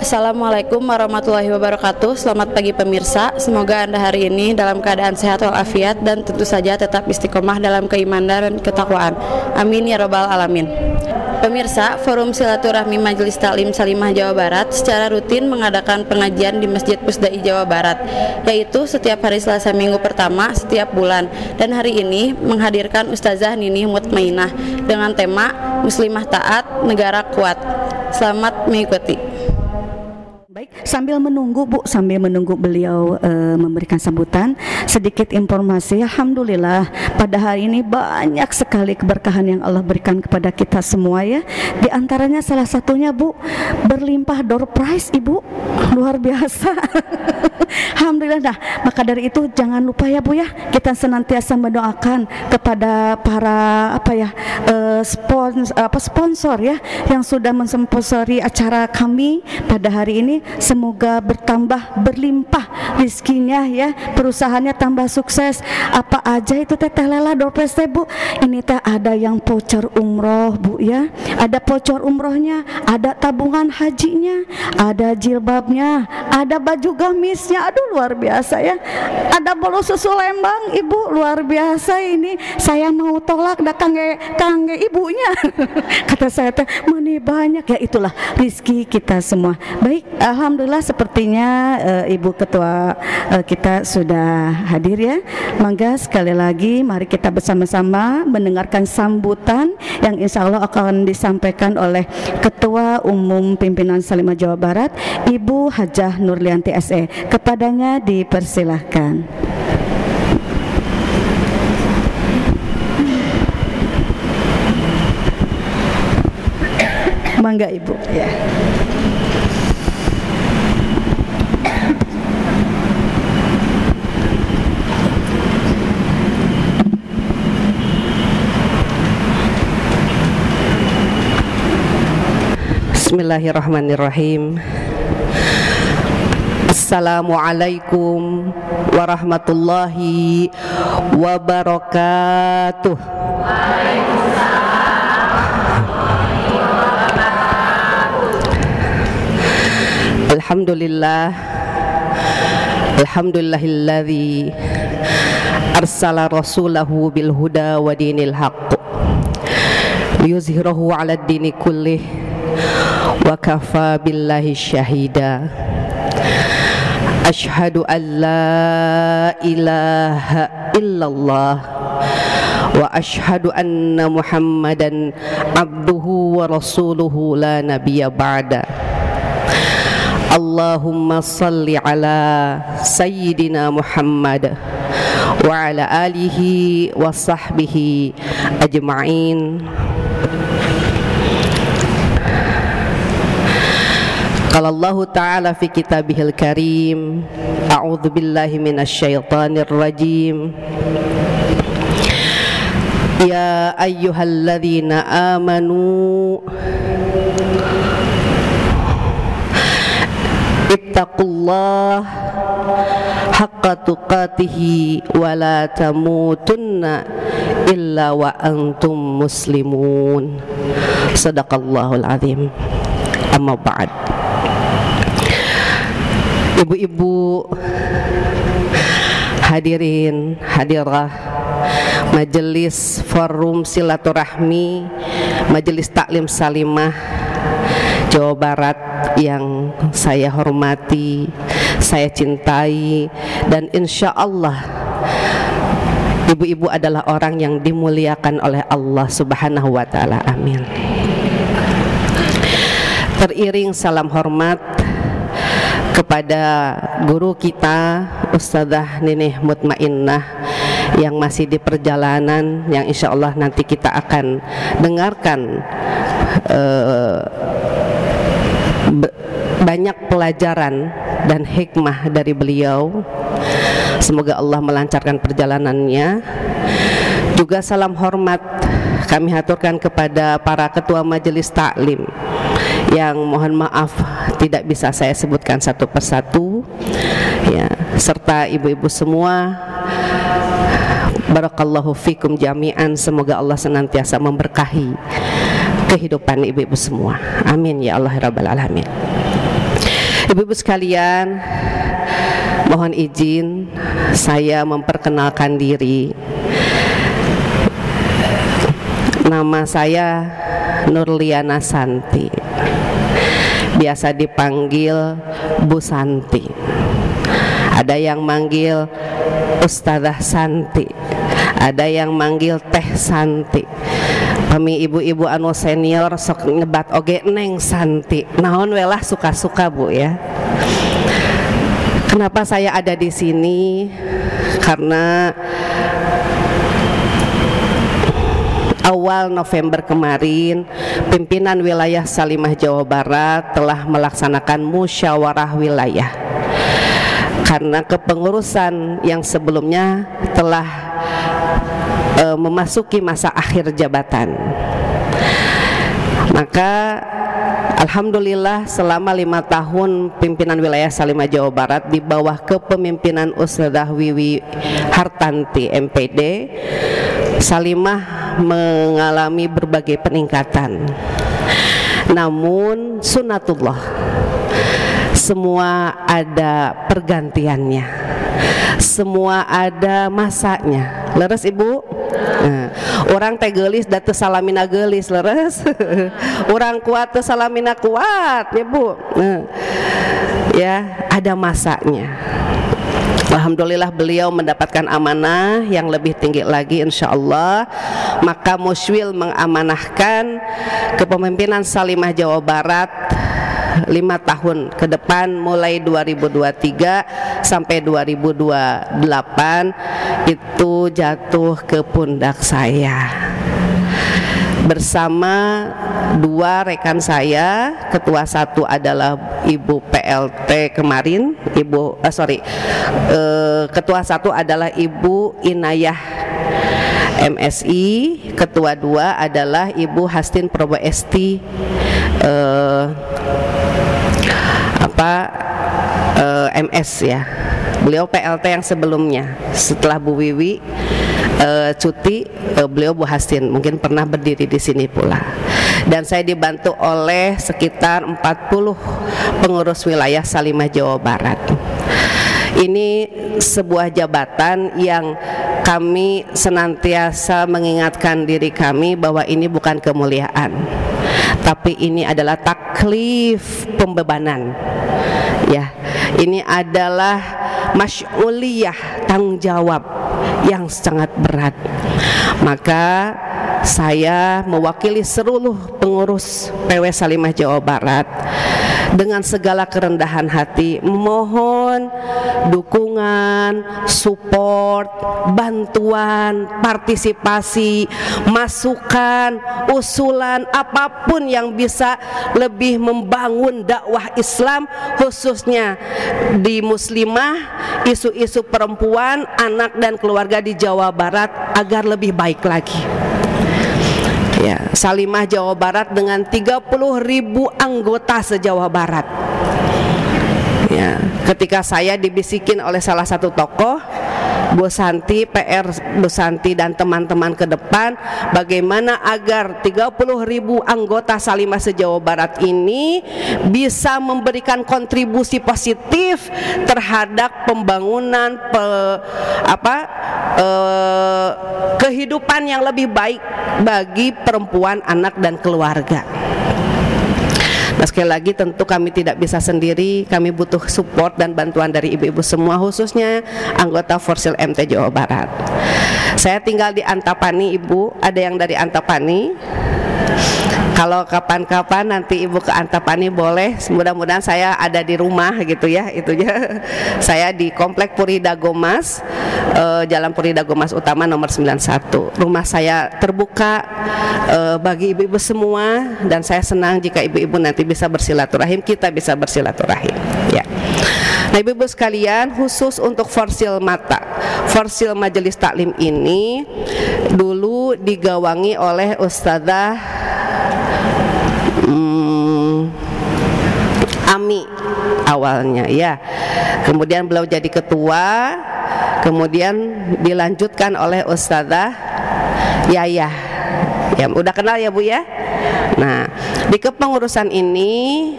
Assalamualaikum warahmatullahi wabarakatuh. Selamat pagi pemirsa. Semoga Anda hari ini dalam keadaan sehat walafiat dan tentu saja tetap istiqomah dalam keimanan dan ketakwaan. Amin ya rabbal alamin. Pemirsa, Forum Silaturahmi Majelis Taklim Salimah Jawa Barat secara rutin mengadakan pengajian di Masjid Pusdai Jawa Barat, yaitu setiap hari Selasa minggu pertama setiap bulan. Dan hari ini menghadirkan Ustazah Ninih Mutmainah dengan tema Muslimah Taat, Negara Kuat. Selamat mengikuti. Baik, sambil menunggu beliau memberikan sambutan, sedikit informasi. Alhamdulillah, pada hari ini banyak sekali keberkahan yang Allah berikan kepada kita semua ya. Di antaranya salah satunya Bu, berlimpah door prize Ibu, luar biasa. Alhamdulillah. Nah, maka dari itu jangan lupa ya Bu ya, kita senantiasa mendoakan kepada para sponsor ya yang sudah mensponsori acara kami pada hari ini. Semoga bertambah berlimpah rizkinya ya, perusahaannya tambah sukses. Apa aja itu Teteh Lela Dorpres Bu? Ini teh ada yang voucher umroh Bu ya, ada voucher umrohnya, ada tabungan hajinya, ada jilbabnya, ada baju gamisnya. Aduh luar biasa ya. Ada bolu susu Lembang Ibu, luar biasa ini. Saya mau tolak dah kangge ibunya. Kata saya teh meni banyak ya, itulah rizki kita semua. Baik, alhamdulillah sepertinya Ibu Ketua kita sudah hadir ya. Mangga sekali lagi mari kita bersama-sama mendengarkan sambutan yang insya Allah akan disampaikan oleh Ketua Umum Pimpinan Salimah Jawa Barat, Ibu Hajah Nurlianti SE. Kepadanya dipersilahkan. Mangga Ibu ya. Bismillahirrahmanirrahim. Assalamualaikum warahmatullahi wabarakatuh. Alhamdulillah, alhamdulillahilladzi arsala rasulahu bil huda wa dinil haqq liyuzhirahu 'alad dini kullih wa kafa billahi syahida. Asyhadu an la ilaha illallah wa asyhadu anna Muhammadan abduhu wa rasuluhu la nabiyya ba'da. Allahumma salli ala sayyidina Muhammad wa ala alihi wa sahbihi ajma'in. Qala Allah Ta'ala fi kitabihil karim, a'udzu billahi minasy syaithanir rajim. Ya ayyuhalladzina amanu ittaqullah haqqa tuqatihi wa la tamutunna illa wa antum muslimun. Sadaqallahul azim. Amma ba'd. Ibu-ibu hadirin hadirah Majelis Forum Silaturahmi Majelis Taklim Salimah Jawa Barat yang saya hormati, saya cintai, dan insya Allah ibu-ibu adalah orang yang dimuliakan oleh Allah Subhanahu wa Ta'ala. Amin. Teriring salam hormat kepada guru kita Ustazah Ninih Mutmainah yang masih di perjalanan, yang insya Allah nanti kita akan dengarkan banyak pelajaran dan hikmah dari beliau. Semoga Allah melancarkan perjalanannya. Juga salam hormat kami haturkan kepada para ketua majelis taklim yang mohon maaf tidak bisa saya sebutkan satu persatu ya, serta ibu-ibu semua. Barakallahu fikum jami'an. Semoga Allah senantiasa memberkahi kehidupan ibu-ibu semua. Amin ya Allah rabbal alamin. Ibu-ibu sekalian, mohon izin saya memperkenalkan diri. Nama saya Nurliana Santi, biasa dipanggil Bu Santi. Ada yang manggil Ustadzah Santi, ada yang manggil Teh Santi. Kami ibu-ibu anu senior sok ngebat oge Neng Santi. Naon welah suka-suka Bu ya. Kenapa saya ada di sini? Karena awal November kemarin, pimpinan wilayah Salimah Jawa Barat telah melaksanakan musyawarah wilayah. Karena kepengurusan yang sebelumnya telah memasuki masa akhir jabatan, maka alhamdulillah selama 5 tahun pimpinan wilayah Salimah Jawa Barat di bawah kepemimpinan Ustadzah Wiwi Hartanti MPD, Salimah mengalami berbagai peningkatan. Namun sunatullah, semua ada pergantiannya, semua ada masanya. Leres Ibu? Orang teh geulis da teu salamina geulis, leres. Orang kuat teu salamina kuat ya Bu. Ya, ada masanya. Alhamdulillah beliau mendapatkan amanah yang lebih tinggi lagi insya Allah. Maka Muswil mengamanahkan kepemimpinan Salimah Jawa Barat 5 tahun ke depan, mulai 2023 sampai 2028 itu jatuh ke pundak saya bersama 2 rekan saya. Ketua 1 adalah Ibu PLT kemarin, Ketua 1 adalah Ibu Inayah MSI, Ketua 2 adalah Ibu Hastin Probo Esti MS ya. Beliau PLT yang sebelumnya, setelah Bu Wiwi cuti, beliau Bu Hastin mungkin pernah berdiri di sini pula. Dan saya dibantu oleh sekitar 40 pengurus wilayah Salimah Jawa Barat. Ini sebuah jabatan yang kami senantiasa mengingatkan diri kami bahwa ini bukan kemuliaan, tapi ini adalah taklif, pembebanan. Ya, ini adalah mas'uliyah, tanggung jawab yang sangat berat. Maka saya mewakili seluruh pengurus PW Salimah Jawa Barat dengan segala kerendahan hati mohon dukungan, support, bantuan, partisipasi, masukan, usulan, apapun yang bisa lebih membangun dakwah Islam khususnya di muslimah, isu-isu perempuan, anak dan keluarga di Jawa Barat agar lebih baik lagi. Ya, Salimah Jawa Barat dengan 30.000 anggota se-Jawa Barat. Ya, ketika saya dibisikin oleh salah satu tokoh, Bu Santi, PR Bu Santi dan teman-teman ke depan, bagaimana agar 30.000 anggota Salimah se-Jawa Barat ini bisa memberikan kontribusi positif terhadap pembangunan kehidupan yang lebih baik bagi perempuan, anak dan keluarga. Nah, sekali lagi tentu kami tidak bisa sendiri, kami butuh support dan bantuan dari ibu-ibu semua, khususnya anggota Forsil MT Jawa Barat. Saya tinggal di Antapani Ibu, ada yang dari Antapani? Kalau kapan-kapan nanti Ibu ke Antapani boleh, mudah-mudahan saya ada di rumah gitu ya, itunya. Saya di Komplek Puri Dagomas, Jalan Puri Dagomas Utama nomor 91. Rumah saya terbuka bagi ibu-ibu semua, dan saya senang jika ibu-ibu nanti bisa bersilaturahim, kita bisa bersilaturahim ya. Nah, ibu-ibu sekalian, khusus untuk Forsil Mata, Forsil Majelis Taklim ini dulu digawangi oleh Ustadzah Ami awalnya ya, kemudian beliau jadi ketua, kemudian dilanjutkan oleh Ustadzah Yayah. Ya, udah kenal ya Bu ya? Nah, di kepengurusan ini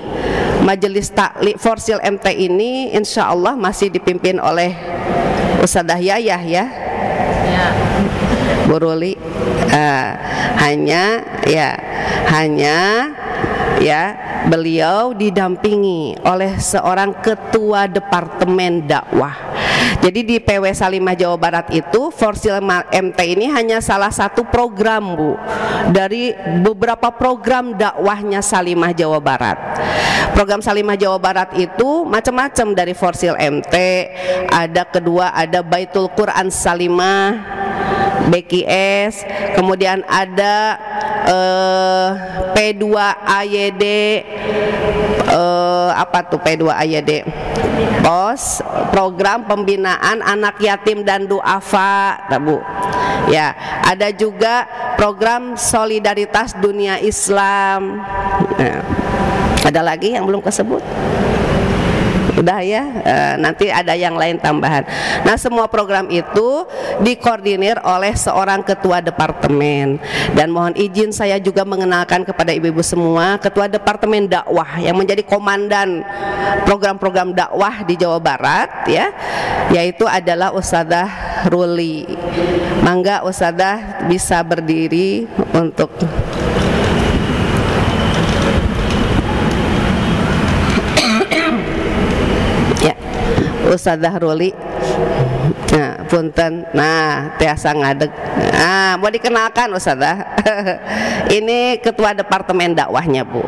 Majelis Taklim Forsil MT ini insya Allah masih dipimpin oleh Ustadzah Yayah ya, Bu Ruli. Hanya beliau didampingi oleh seorang ketua departemen dakwah. Jadi di PW Salimah Jawa Barat itu Forsil MT ini hanya salah satu program, Bu, dari beberapa program dakwahnya Salimah Jawa Barat. Program Salimah Jawa Barat itu macam-macam dari Forsil MT. Ada Baitul Quran Salimah BKS, kemudian ada P2AYD, apa tuh P2AYD? POS, program pembinaan anak yatim dan duafa, Bu. Ya, ada juga program solidaritas dunia Islam. Nah, ada lagi yang belum kesebut? Udah ya, nanti ada yang lain tambahan. Nah, semua program itu dikoordinir oleh seorang ketua departemen. Dan mohon izin saya juga mengenalkan kepada ibu-ibu semua, ketua departemen dakwah yang menjadi komandan program-program dakwah di Jawa Barat ya, yaitu adalah Ustadzah Ruli. Mangga Ustadzah bisa berdiri untuk Ustadzah Ruli. Nah, punten. Nah, tiasa ngadeg. Nah, mau dikenalkan Ustadzah. Ini ketua departemen dakwahnya, Bu.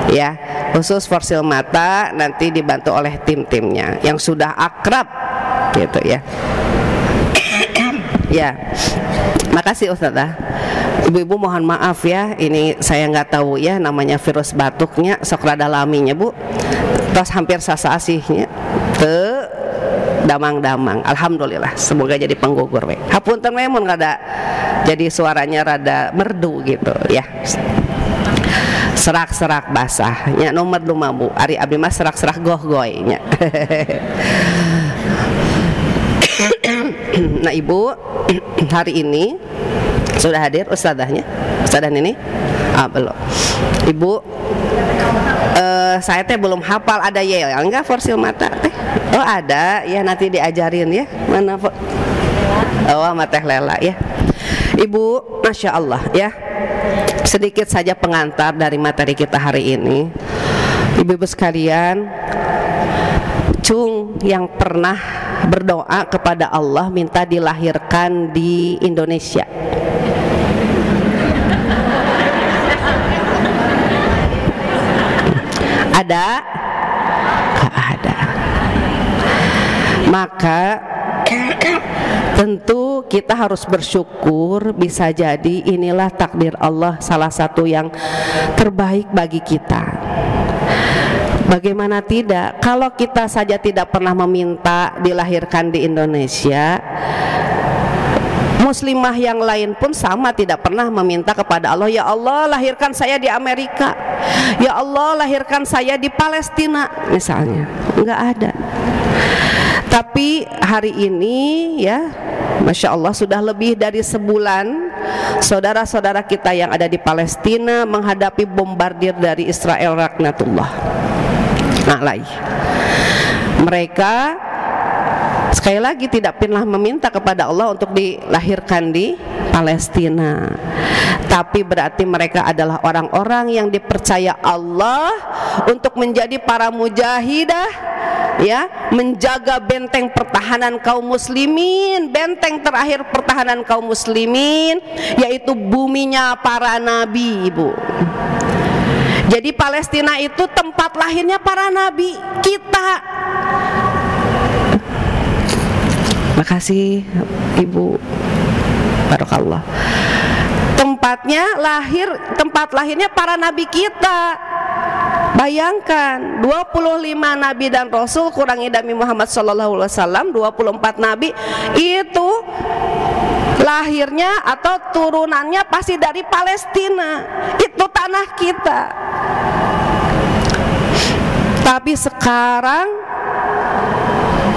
Ya, khusus Forsil Mata, nanti dibantu oleh tim-timnya yang sudah akrab gitu ya. Ya. Makasih Ustadzah. Ibu-ibu mohon maaf ya, ini saya nggak tahu ya namanya virus batuknya, sok rada laminya, Bu. Terus hampir sasa-asihnya. Damang-damang, alhamdulillah, semoga jadi penggugur we. Hapunten we mun rada jadi suaranya rada merdu gitu ya. Serak-serak basah nya nomor 5, Bu. Ari abdi mah serak-serak goh-goy nya. Nah, Ibu, hari ini sudah hadir ustadzahnya. Ustadzah ini? Belum. Ibu, saya teh belum hafal, ada yel enggak Forsil Mata teh? Oh ada ya, nanti diajarin ya. Mana Mateh Lela ya. Ibu, Masya Allah ya, sedikit saja pengantar dari materi kita hari ini. Ibu-ibu sekalian, Cung yang pernah berdoa kepada Allah minta dilahirkan di Indonesia. Ada? Gak ada. Maka tentu kita harus bersyukur, bisa jadi inilah takdir Allah, salah satu yang terbaik bagi kita. Bagaimana tidak, kalau kita saja tidak pernah meminta dilahirkan di Indonesia, muslimah yang lain pun sama, tidak pernah meminta kepada Allah, ya Allah lahirkan saya di Amerika, ya Allah lahirkan saya di Palestina misalnya. Enggak ada. Tapi hari ini ya, Masya Allah, sudah lebih dari sebulan saudara-saudara kita yang ada di Palestina menghadapi bombardir dari Israel laknatullah. Nah, mereka sekali lagi tidak pernah meminta kepada Allah untuk dilahirkan di Palestina, tapi berarti mereka adalah orang-orang yang dipercaya Allah untuk menjadi para mujahidah ya, menjaga benteng pertahanan kaum muslimin, benteng terakhir pertahanan kaum muslimin, yaitu buminya para nabi, Ibu. Jadi Palestina itu tempat lahirnya para nabi kita. Makasih Ibu, barakallah. Tempat lahirnya para nabi kita. Bayangkan 25 nabi dan rasul kurangi Nabi Muhammad SAW, 24 nabi itu lahirnya atau turunannya pasti dari Palestina. Itu tanah kita. Tapi sekarang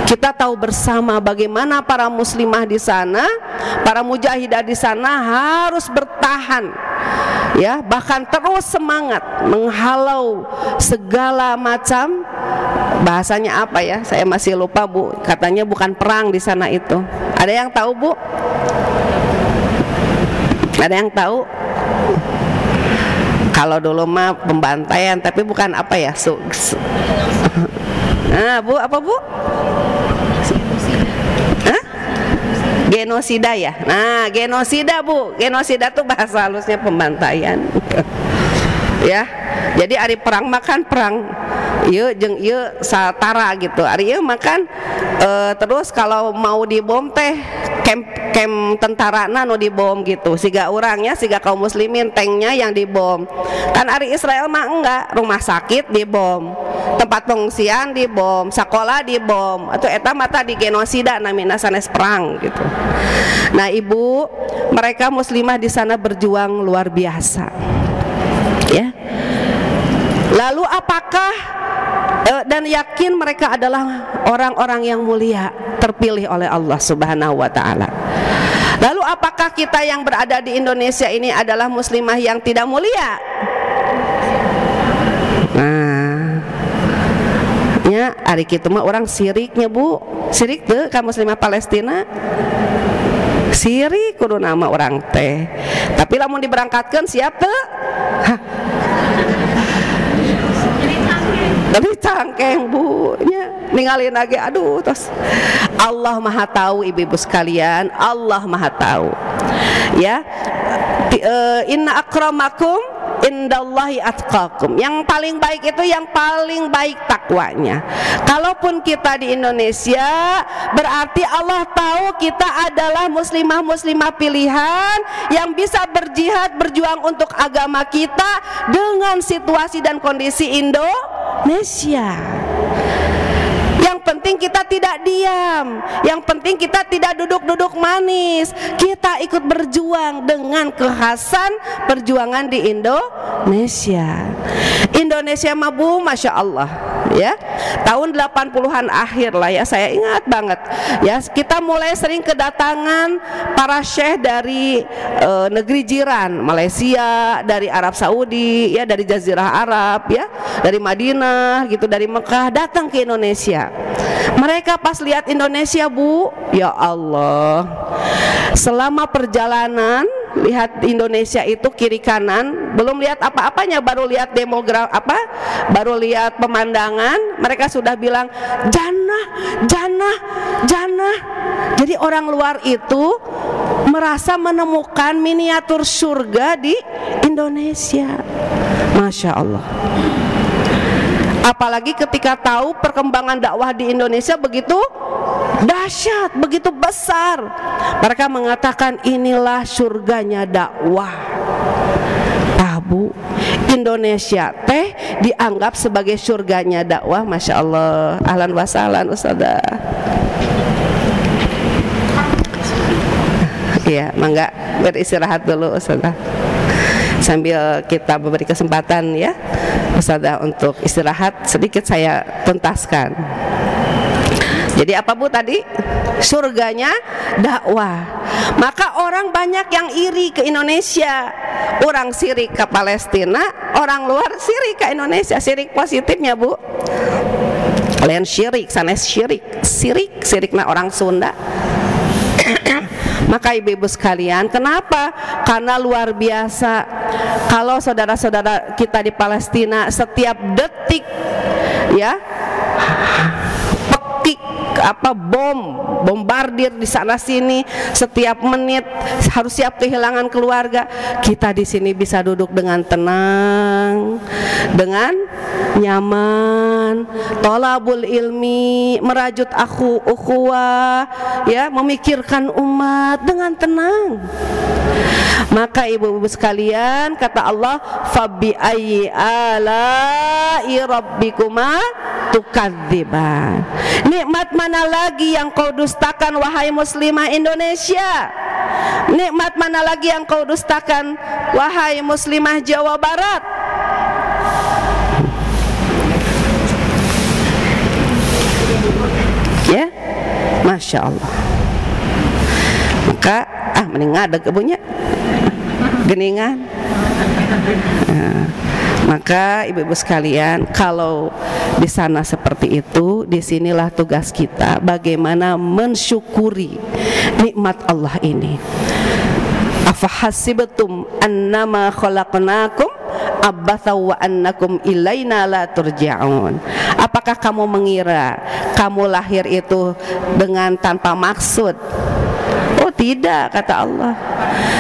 Kita tahu bersama bagaimana para muslimah di sana, para mujahidah di sana harus bertahan, ya, bahkan terus semangat menghalau segala macam, bahasanya apa ya, saya masih lupa Bu, katanya bukan perang di sana itu. Ada yang tahu Bu? Ada yang tahu? Kalau dulu mah pembantaian, tapi bukan apa ya? Nah, Bu, apa Bu? Hah? Genosida ya. Nah, genosida Bu. Genosida tuh bahasa halusnya pembantaian. Ya. Jadi ari perang makan perang ieu jeung ieu satara gitu. Ari ieu makan terus kalau mau dibom teh camp tentarana nu dibom gitu. Siga urangnya siga kaum muslimin tanknya yang dibom. Kan ari Israel mah enggak, rumah sakit dibom, tempat pengungsian dibom, sekolah dibom. Atuh eta mata di genosida namina sanes perang gitu. Nah, Ibu, mereka muslimah di sana berjuang luar biasa. Ya. Lalu apakah dan yakin mereka adalah orang-orang yang mulia, terpilih oleh Allah Subhanahu wa taala. Lalu apakah kita yang berada di Indonesia ini adalah muslimah yang tidak mulia? Nah, ya ari kitu mah orang siriknya Bu. Sirik teu ka muslimah Palestina. Sirik kudu nama orang teh. Tapi lamun diberangkatkeun siap teu? Tapi cangkeng Bu nya ningalin lagi, aduh tos. Allah Maha tahu ibu-ibu sekalian, Allah Maha tahu. Ya. Inna akramakum indallahi atqakum. Yang paling baik itu yang paling baik takwanya. Kalaupun kita di Indonesia, berarti Allah tahu kita adalah muslimah-muslimah pilihan yang bisa berjihad, berjuang untuk agama kita dengan situasi dan kondisi Indonesia. Yang penting kita tidak diam, yang penting kita tidak duduk-duduk manis. Kita ikut berjuang dengan kekhasan perjuangan di Indonesia. Indonesia mah Bu, Masya Allah, ya. Tahun 80-an akhir lah ya, saya ingat banget. Ya, kita mulai sering kedatangan para syekh dari negeri jiran, Malaysia, dari Arab Saudi, ya, dari Jazirah Arab, ya, dari Madinah gitu, dari Mekah datang ke Indonesia. Mereka pas lihat Indonesia Bu, ya Allah, selama perjalanan lihat Indonesia itu kiri kanan, belum lihat apa-apanya, baru lihat baru lihat pemandangan, mereka sudah bilang jannah, jannah, jannah. Jadi orang luar itu merasa menemukan miniatur surga di Indonesia. Masya Allah. Apalagi ketika tahu perkembangan dakwah di Indonesia begitu dahsyat, begitu besar. Mereka mengatakan inilah surganya dakwah. Bu, Indonesia teh dianggap sebagai surganya dakwah. Masya Allah. Ahlan wa sahlan Ustazah. Iya, mangga beristirahat dulu Ustazah, sambil kita memberi kesempatan ya Ustazah untuk istirahat. Sedikit saya tuntaskan. Jadi apa Bu tadi? Surganya dakwah. Maka orang banyak yang iri ke Indonesia. Orang sirik ke Palestina, orang luar sirik ke Indonesia. Sirik positifnya Bu. Lain syirik, sanes syirik. Sirik nah orang Sunda. Maka ibu-ibu sekalian, kenapa? Karena luar biasa. Kalau saudara-saudara kita di Palestina setiap detik ya bombardir di sana sini, setiap menit harus siap kehilangan keluarga. Kita di sini bisa duduk dengan tenang, dengan nyaman, tolabul ilmi, merajut ukhuwah, ya, memikirkan umat dengan tenang. Maka ibu-ibu sekalian, kata Allah, fabi ayyi ala'i rabbikuma tukadziban. Nikmat mana lagi yang kau dustakan wahai muslimah Indonesia? Nikmat mana lagi yang kau dustakan wahai muslimah Jawa Barat? Ya, Masya Allah. Maka mending ngadeg ibunya geningan. Maka ibu-ibu sekalian, kalau di sana seperti itu, disinilah tugas kita bagaimana mensyukuri nikmat Allah ini. Afahasibatum annama khalaqnakum abatha wa annakum ilaina la turja'un. Apakah kamu mengira kamu lahir itu dengan tanpa maksud? Oh tidak, kata Allah.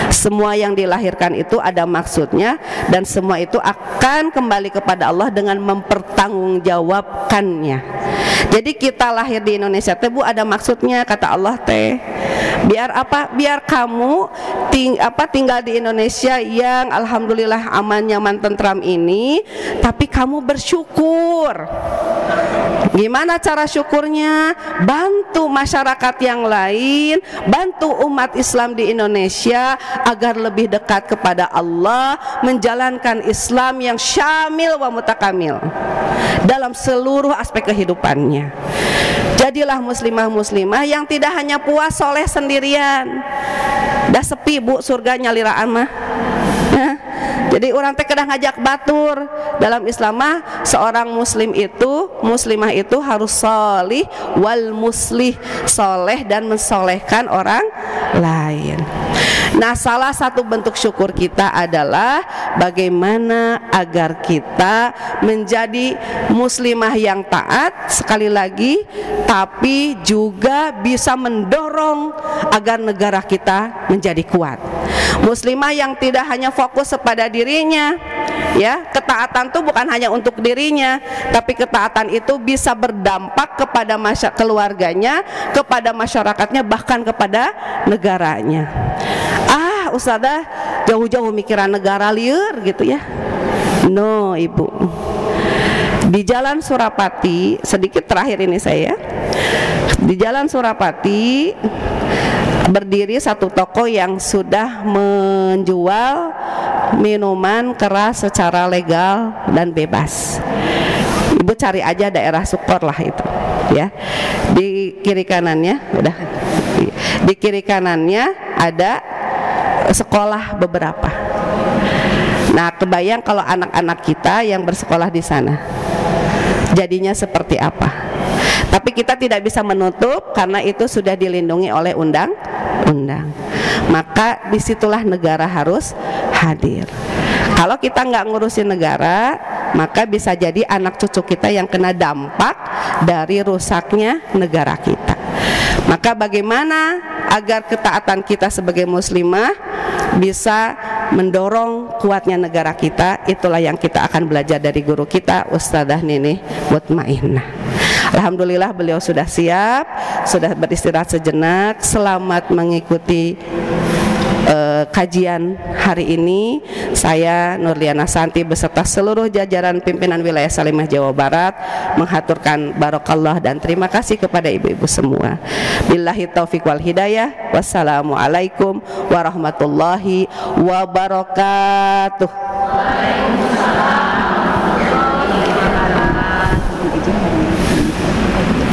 Semua yang dilahirkan itu ada maksudnya, dan semua itu akan kembali kepada Allah dengan mempertanggungjawabkannya. Jadi kita lahir di Indonesia teh Bu ada maksudnya, kata Allah teh. Biar apa? Biar kamu tinggal di Indonesia yang alhamdulillah aman, nyaman, tentram ini, tapi kamu bersyukur. Gimana cara syukurnya? Bantu masyarakat yang lain, bantu umat Islam di Indonesia agar lebih dekat kepada Allah, menjalankan Islam yang syamil wa mutakamil dalam seluruh aspek kehidupannya. Jadilah muslimah-muslimah yang tidak hanya puas soleh sendirian. Dah sepi Bu surga nyaliraan mah. Jadi orang teh kedah ngajak batur. Dalam Islam mah seorang muslimah itu harus solih wal muslih, soleh dan mensolehkan orang lain. Nah, salah satu bentuk syukur kita adalah bagaimana agar kita menjadi muslimah yang taat, sekali lagi, tapi juga bisa mendorong agar negara kita menjadi kuat. Muslimah yang tidak hanya fokus kepada dirinya, ya, ketaatan itu bukan hanya untuk dirinya, tapi ketaatan itu bisa berdampak kepada keluarganya, kepada masyarakatnya, bahkan kepada negaranya. Ustazah jauh-jauh mikiran negara liur gitu ya. No Ibu, di Jalan Surapati, sedikit terakhir ini saya, di Jalan Surapati berdiri satu toko yang sudah menjual minuman keras secara legal dan bebas. Ibu cari aja daerah Sukor lah itu, ya. Di kiri kanannya, di kiri kanannya ada sekolah beberapa. Nah, kebayang kalau anak-anak kita yang bersekolah di sana jadinya seperti apa. Tapi kita tidak bisa menutup karena itu sudah dilindungi oleh undang-undang. Maka disitulah negara harus hadir. Kalau kita nggak ngurusin negara, maka bisa jadi anak cucu kita yang kena dampak dari rusaknya negara kita. Maka bagaimana agar ketaatan kita sebagai muslimah bisa mendorong kuatnya negara kita? Itulah yang kita akan belajar dari guru kita, Ustadzah Nini Mutmainnah. Alhamdulillah beliau sudah siap, sudah beristirahat sejenak. Selamat mengikuti kajian hari ini. Saya Nurliana Santi beserta seluruh jajaran pimpinan wilayah Salimah Jawa Barat menghaturkan barokallah dan terima kasih kepada ibu-ibu semua. Billahi taufiq wal hidayah. Wassalamualaikum warahmatullahi wabarakatuh.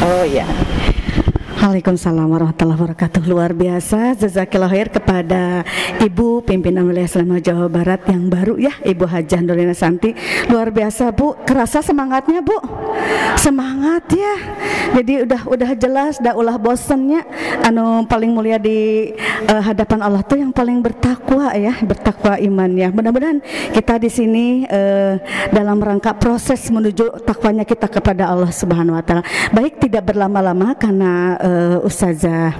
Oh ya. Waalaikumsalam warahmatullahi wabarakatuh. Luar biasa, jazakillah khair kepada Ibu pimpinan wilayah Salimah Jawa Barat yang baru ya, Ibu Hajah Nurliana Santi. Luar biasa Bu, kerasa semangatnya Bu, semangat ya. Jadi udah jelas, dah ulah bosennya. Paling mulia di hadapan Allah tuh yang paling bertakwa ya, bertakwa iman ya. Mudah-mudahan kita di sini dalam rangka proses menuju takwanya kita kepada Allah Subhanahu Wa Taala. Baik, tidak berlama-lama karena Ustazah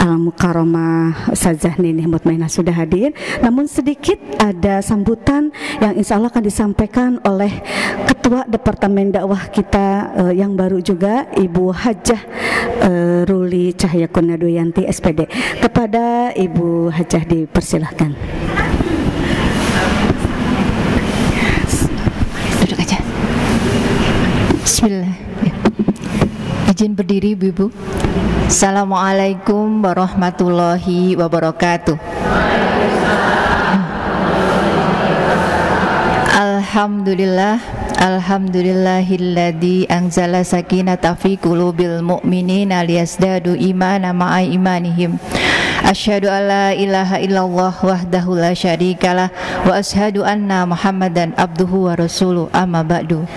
Al-Mukarramah Ustazah Nini Mutmainnah sudah hadir. Namun sedikit ada sambutan yang insya Allah akan disampaikan oleh Ketua Departemen Dakwah kita yang baru juga, Ibu Hajah Ruli Cahya Kurniayanti SPD. Kepada Ibu Hajah dipersilahkan. Duduk aja. Bismillah. Izin berdiri Ibu. Assalamualaikum warahmatullahi wabarakatuh. Alhamdulillah, Alhamdulillahilladzi anzala sakinata fi qulubil mu'minina liyazdadu imana ma'a imanihim. Asyhadu an la ilaha illallah wahdahu la syarikalah wa asyhadu anna Muhammadan abduhu wa rasuluh, amma ba'du.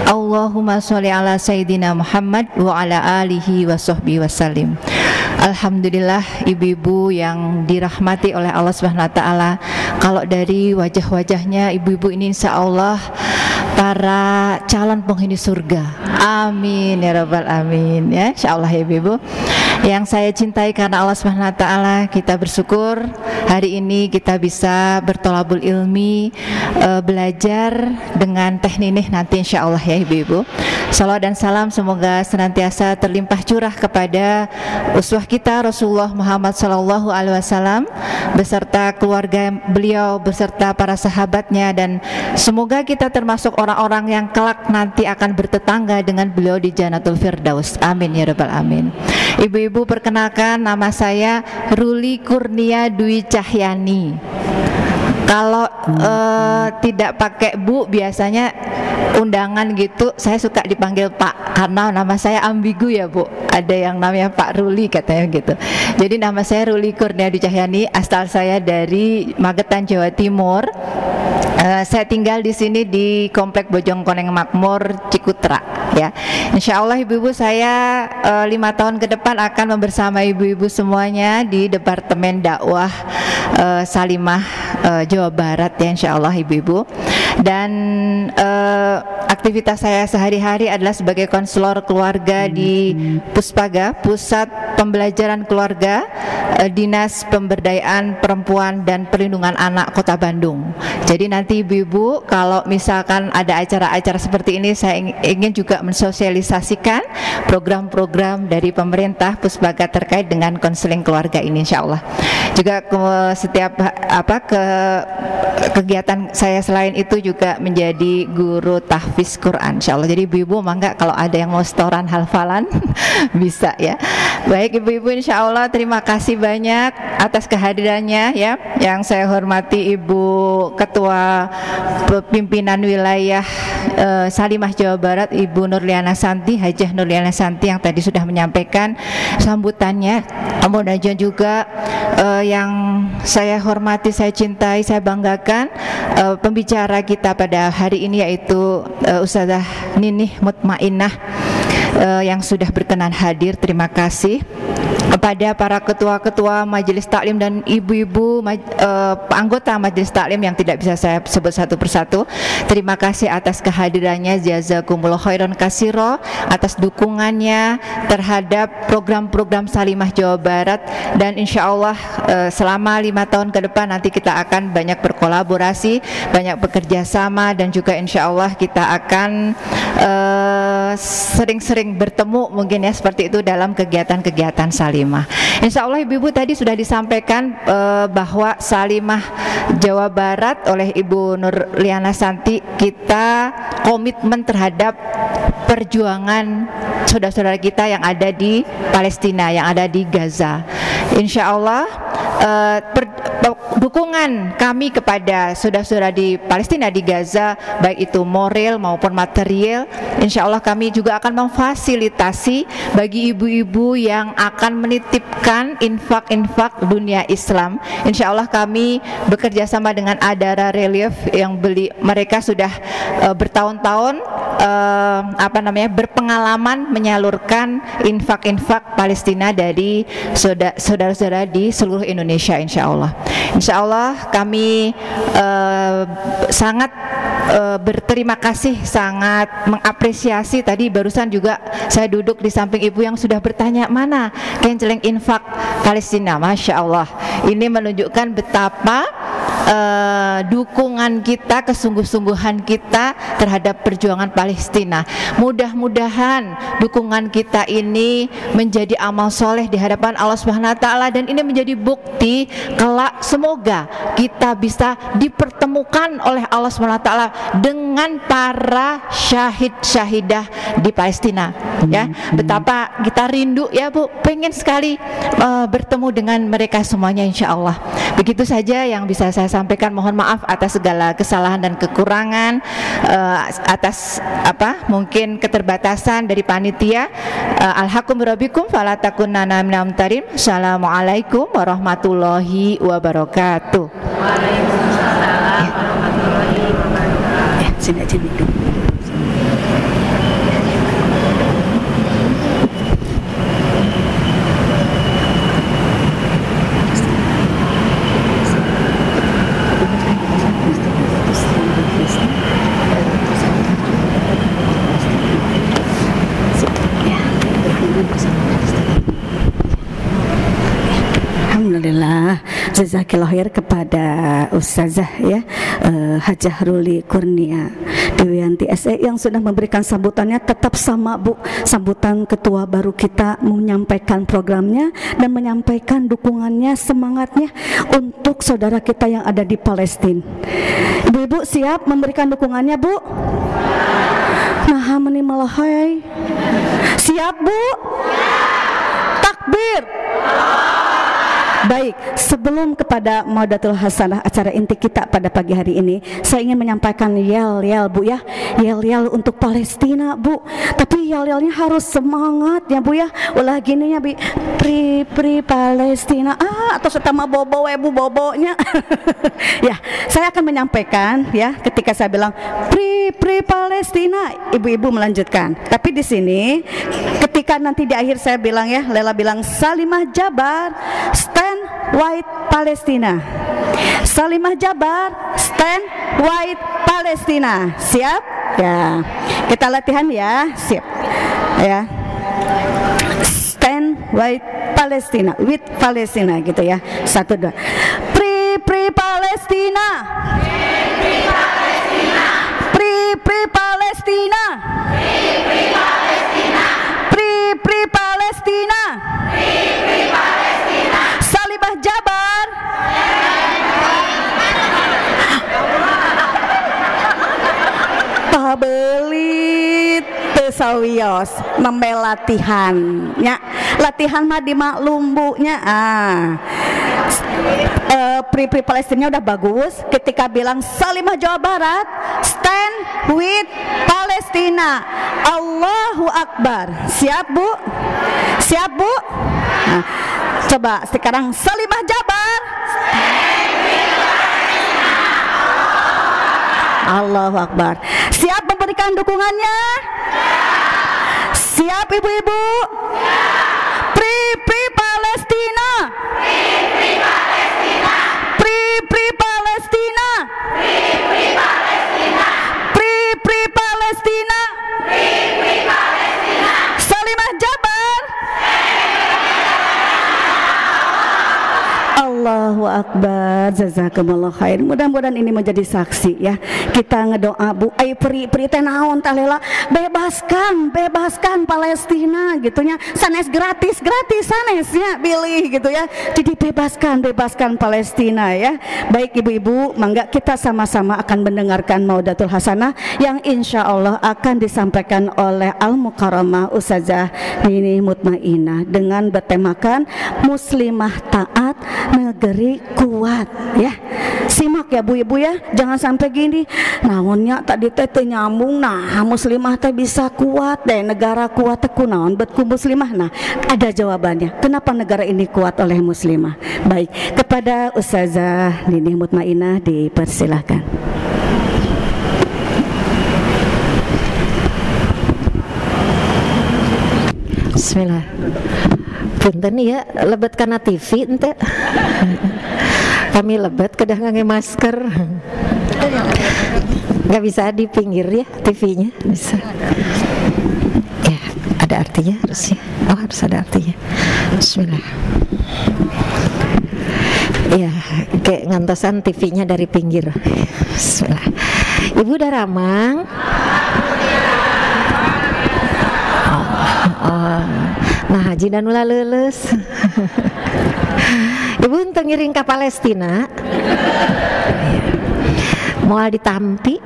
Allahumma sholli ala sayyidina Muhammad wa ala alihi wa sahbihi wasallim. Alhamdulillah, ibu-ibu yang dirahmati oleh Allah Subhanahu wa taala, kalau dari wajah-wajahnya ibu-ibu ini insyaallah para calon penghuni surga. Amin ya rabbal alamin ya, insyaallah ya ibu-ibu. Yang saya cintai karena Allah Subhanahu wa taala, kita bersyukur hari ini kita bisa bertolabul ilmi, belajar dengan teh ninih nanti insyaallah ya ibu-ibu. Salawat dan salam semoga senantiasa terlimpah curah kepada uswah kita Rasulullah Muhammad SAW beserta keluarga beliau, beserta para sahabatnya, dan semoga kita termasuk orang-orang yang kelak nanti akan bertetangga dengan beliau di Jannatul Firdaus. Amin ya rabbal alamin. Ibu-ibu, perkenalkan, nama saya Ruli Kurnia Dwi Cahyani. Kalau tidak pakai Bu, biasanya undangan gitu saya suka dipanggil Pak, karena nama saya ambigu ya Bu. Ada yang namanya Pak Ruli katanya gitu. Jadi nama saya Ruli Kurnia Dwi Cahyani, asal saya dari Magetan, Jawa Timur. Saya tinggal di sini di Komplek Bojongkoneng Makmur, Cikutra ya. Insya Allah ibu-ibu, saya 5 tahun ke depan akan bersama ibu-ibu semuanya di Departemen Dakwah Salimah Jawa Barat ya, insya Allah ibu-ibu. Dan aktivitas saya sehari-hari adalah sebagai konselor keluarga di Puspaga, Pusat Pembelajaran Keluarga, Dinas Pemberdayaan Perempuan dan Perlindungan Anak Kota Bandung. Jadi nanti ibu-ibu kalau misalkan ada acara-acara seperti ini, saya ingin juga mensosialisasikan program-program dari pemerintah Puspaga terkait dengan konseling keluarga ini insya Allah. Juga setiap kegiatan saya selain itu juga menjadi guru tahfiz Quran insya Allah. Jadi ibu-ibu mangga kalau ada yang mau setoran hafalan bisa ya. Baik ibu-ibu, insya Allah terima kasih banyak atas kehadirannya ya. Yang saya hormati Ibu Ketua Pimpinan Wilayah Salimah Jawa Barat, Ibu Nurliana Santi, Hajah Nurliana Santi, yang tadi sudah menyampaikan sambutannya. Kemudian juga yang saya hormati, saya cintai, saya banggakan pembicara kita pada hari ini, yaitu Ustazah Ninih Mutmainnah yang sudah berkenan hadir. Terima kasih kepada para ketua-ketua majelis taklim dan ibu-ibu anggota majelis taklim yang tidak bisa saya sebut satu persatu. Terima kasih atas kehadirannya, jazakumullah khairan katsira, atas dukungannya terhadap program-program Salimah Jawa Barat. Dan insya Allah selama 5 tahun ke depan nanti kita akan banyak berkolaborasi, banyak bekerja sama, dan juga insya Allah kita akan sering-sering bertemu mungkin ya, seperti itu dalam kegiatan-kegiatan Salimah. Insya Allah ibu-ibu tadi sudah disampaikan bahwa Salimah Jawa Barat oleh Ibu Nurliana Santi, kita komitmen terhadap perjuangan saudara-saudara kita yang ada di Palestina, yang ada di Gaza. Insya Allah dukungan kami kepada saudara-saudara di Palestina, di Gaza, baik itu moral maupun material, insya Allah kami juga akan memfasilitasi bagi ibu-ibu yang akan menitipkan infak-infak dunia Islam. Insya Allah kami bekerja sama dengan Adara Relief yang mereka sudah bertahun-tahun berpengalaman menyalurkan infak-infak Palestina dari saudara-saudara di seluruh Indonesia. Insya Allah kami sangat berterima kasih, sangat mengapresiasi. Tadi barusan juga saya duduk di samping ibu yang sudah bertanya mana kenceleng infak Palestina. Masya Allah, ini menunjukkan betapa dukungan kita, kesungguh-sungguhan kita terhadap perjuangan Palestina. Mudah-mudahan dukungan kita ini menjadi amal soleh di hadapan Allah Subhanahu wa taala, dan ini menjadi bukti kelak semoga kita bisa dipertemukan oleh Allah Subhanahu wa taala dengan para syahid-syahidah di Palestina. Ya, betapa kita rindu ya Bu, pengen sekali bertemu dengan mereka semuanya insya Allah. Begitu saja yang bisa saya sampaikan mohon maaf atas segala kesalahan dan kekurangan, atas mungkin keterbatasan dari panitia. Alhaqum rabbikum fala takunanna minal mumtarin. Assalamualaikum warahmatullahi wabarakatuh. Waalaikumsalam warahmatullahi wabarakatuh. Sini aja duduk. Alhamdulillah, jazakillah khair kepada Ustazah ya, Hajah Ruli Kurnia Dewianti SE yang sudah memberikan sambutannya. Tetap sama Bu, sambutan ketua baru kita menyampaikan programnya dan menyampaikan dukungannya, semangatnya untuk saudara kita yang ada di Palestina. Ibu-ibu siap memberikan dukungannya Bu? Nah, menimalahay. Siap Bu? Takbir. Baik, sebelum kepada Maudatul Hasanah, acara inti kita pada pagi hari ini, saya ingin menyampaikan yel-yel Bu ya, yel-yel untuk Palestina Bu. Tapi yel-yelnya harus semangat ya Bu ya. Ulah gini ya Bu, pri Palestina atau setama bobo Bu bobonya. Ya, saya akan menyampaikan ya, ketika saya bilang pri Palestina, ibu-ibu melanjutkan. Tapi di sini ketika nanti di akhir saya bilang ya, Lela bilang Salimah Jabar stand White Palestina. Salimah Jabar stand White Palestina. Siap? Ya. Kita latihan ya. Siap. Ya. Stand White Palestina, with Palestina gitu ya. 1 2. Pri Palestina. Pri Palestina. Pri Palestina. Pri Palestina. Pri Palestina. Pri Palestina. Salimah Jabar. Pabelit tesawios nembe latihannya. Latihan mah dimaklum Bu nya. Pri Palestina udah bagus. Ketika bilang Salimah Jawa Barat stand with Palestina, Allahu Akbar. Siap Bu? Siap Bu? Nah, coba sekarang Salimah Jabar stand with Palestina, Allahu Akbar. Siap memberikan dukungannya? Siap ibu-ibu? Pri Palestina. Pri Palestina. Pri Palestina. Pri Palestina. Pri Palestina. Pri Palestina. Salimah Jabar. Allahu Akbar. Jazakumullah khair. Mudah-mudahan ini menjadi saksi ya. Kita ngedoa Bu, ai pri teh naon tah Lela, bebaskan Palestina gitunya. Sanes gratis sanesnya pilih gitu ya. Jadi bebaskan Palestina ya. Baik ibu-ibu, mangga kita sama-sama akan mendengarkan Maudatul Hasanah yang insya Allah akan disampaikan oleh Al-Mukarramah Ustazah Nini Mutmainah dengan bertemakan Muslimah Taat Negeri Kuat ya. Simak ya Bu ibu ya, jangan sampai gini naonnya tadi teh nyambung. Nah muslimah teh bisa kuat deh, negara kuat teh kunaon betku muslimah. Nah ada jawabannya kenapa negara ini kuat oleh muslimah. Baik, kepada Ustazah Nini Mutmainah dipersilahkan. Bismillah. Punten ya, lebet karena TV ente. Kami lebet kedah ngangge masker. Nggak bisa di pinggir ya TV-nya, bisa. Ya, ada artinya harusnya. Oh, harus ada artinya. Bismillah. Ya, kayak ngantosan TV-nya dari pinggir. Bismillah. Ibu udah ramang? Nah, haji dan ulah lulus. Ibu untuk ngiring ke Palestina. Mau ditampi.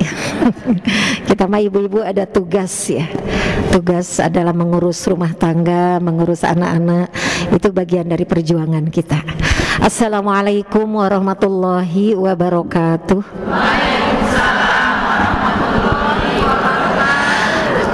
Kita mah ibu-ibu ada tugas ya. Tugas adalah mengurus rumah tangga, mengurus anak-anak. Itu bagian dari perjuangan kita. Assalamualaikum warahmatullahi wabarakatuh.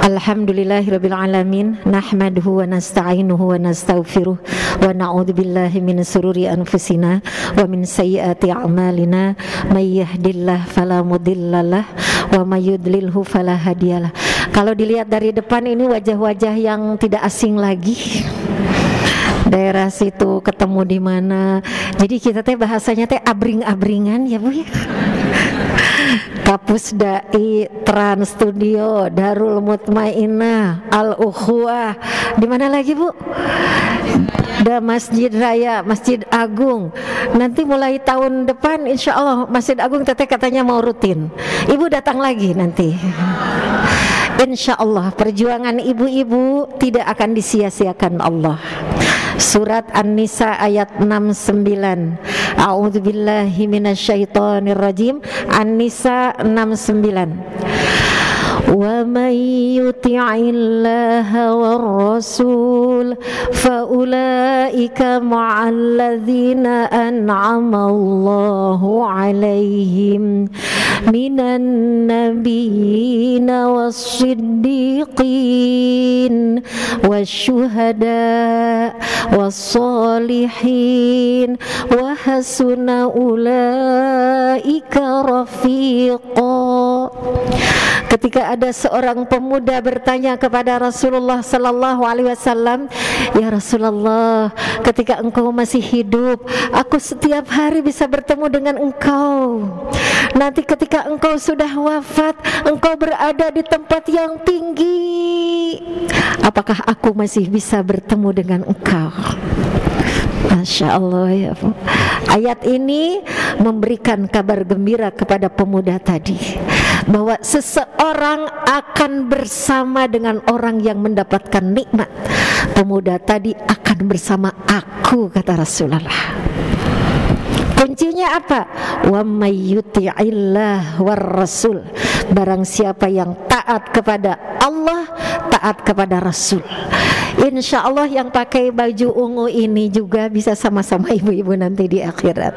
Alhamdulillahirabbil alamin, nahmaduhu wa nasta'inuhu wa nastaghfiruh wa na'udzu billahi min shururi anfusina wa min sayyiati a'malina, may yahdihillahu fala mudhillalah wa may yudlilhu fala hadiyalah. Kalau dilihat dari depan ini wajah-wajah yang tidak asing lagi. Daerah situ ketemu di mana. Jadi kita teh bahasanya teh abring-abringan ya Bu ya. Kapus Dai, Trans Studio, Darul Mutmainah, Al Ukhuwah. Di mana lagi Bu? Ada Masjid Raya, Masjid Agung. Nanti mulai tahun depan insya Allah Masjid Agung teteh katanya mau rutin. Ibu datang lagi nanti. Insya Allah perjuangan ibu-ibu tidak akan disia-siakan Allah. Surat An-Nisa ayat 69. A'udzubillahi minasyaitonirrajim. An-Nisa 69. Wa may yuti'illaha war rasul fa ulaika ma'al ladzina an'ama Allahu 'alaihim minan nabiyina was-siddiqin wasyuhada was-solihin wa hasuna ulaika rafiqa. Ketika ada seorang pemuda bertanya kepada Rasulullah sallallahu alaihi wasallam, "Ya Rasulullah, ketika engkau masih hidup, aku setiap hari bisa bertemu dengan engkau. Nanti ketika engkau sudah wafat, engkau berada di tempat yang tinggi. Apakah aku masih bisa bertemu dengan engkau?" Masya Allah ya Bu. Ayat ini memberikan kabar gembira kepada pemuda tadi bahwa seseorang akan bersama dengan orang yang mendapatkan nikmat. Pemuda tadi akan bersama aku, kata Rasulullah. Kuncinya apa? Wa may yuti'illah war rasul. Barang siapa yang taat kepada Allah, taat kepada Rasul. Insya Allah yang pakai baju ungu ini juga bisa sama-sama ibu-ibu nanti di akhirat.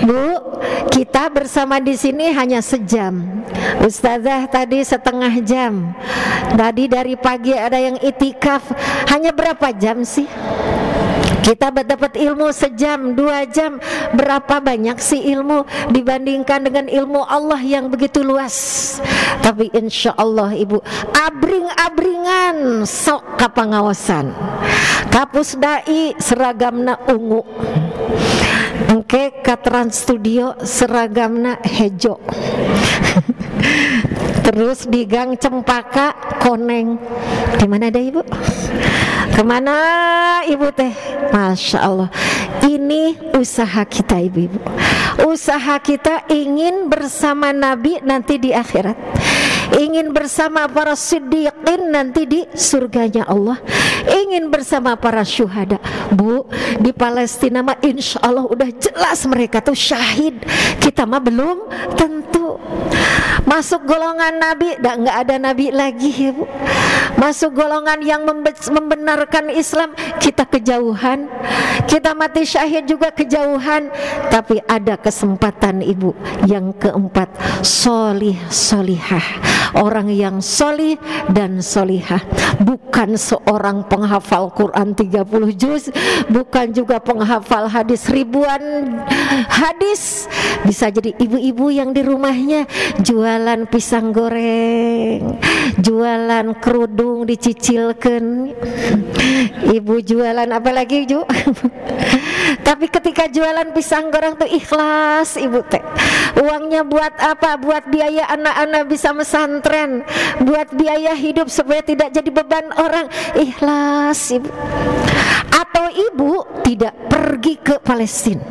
Bu, kita bersama di sini hanya sejam. Ustazah tadi setengah jam. Tadi dari pagi ada yang itikaf. Hanya berapa jam sih? Kita dapat ilmu sejam, 2 jam. Berapa banyak sih ilmu dibandingkan dengan ilmu Allah yang begitu luas. Tapi insya Allah ibu, abring-abringan sok kapangawasan. Kapus Dai seragamna ungu. Engke ka Trans Studio seragamna hejo. Terus di Gang Cempaka koneng. Di mana ada ibu? Kemana ibu teh? Masya Allah. Ini usaha kita ibu-ibu. Usaha kita ingin bersama Nabi nanti di akhirat. Ingin bersama para siddiqin nanti di surganya Allah. Ingin bersama para syuhada. Bu, di Palestina mah insya Allah udah jelas mereka tuh syahid. Kita mah belum tentu. Masuk golongan Nabi, nggak ada Nabi lagi ya Bu. Masuk golongan yang membenarkan Islam, kita kejauhan. Kita mati syahid juga kejauhan. Tapi ada kesempatan ibu. Yang keempat, solih solihah. Orang yang solih dan solihah. Bukan seorang penghafal Quran 30 juz, bukan juga penghafal hadis ribuan hadis. Bisa jadi ibu-ibu yang di rumahnya jualan pisang goreng, jualan kerudung dicicilkan. Ibu jualan apa lagi Ju? Tapi ketika jualan pisang goreng tuh ikhlas ibu teh. Uangnya buat apa? Buat biaya anak-anak bisa pesantren, buat biaya hidup supaya tidak jadi beban orang. Ikhlas ibu. Atau ibu tidak pergi ke Palestina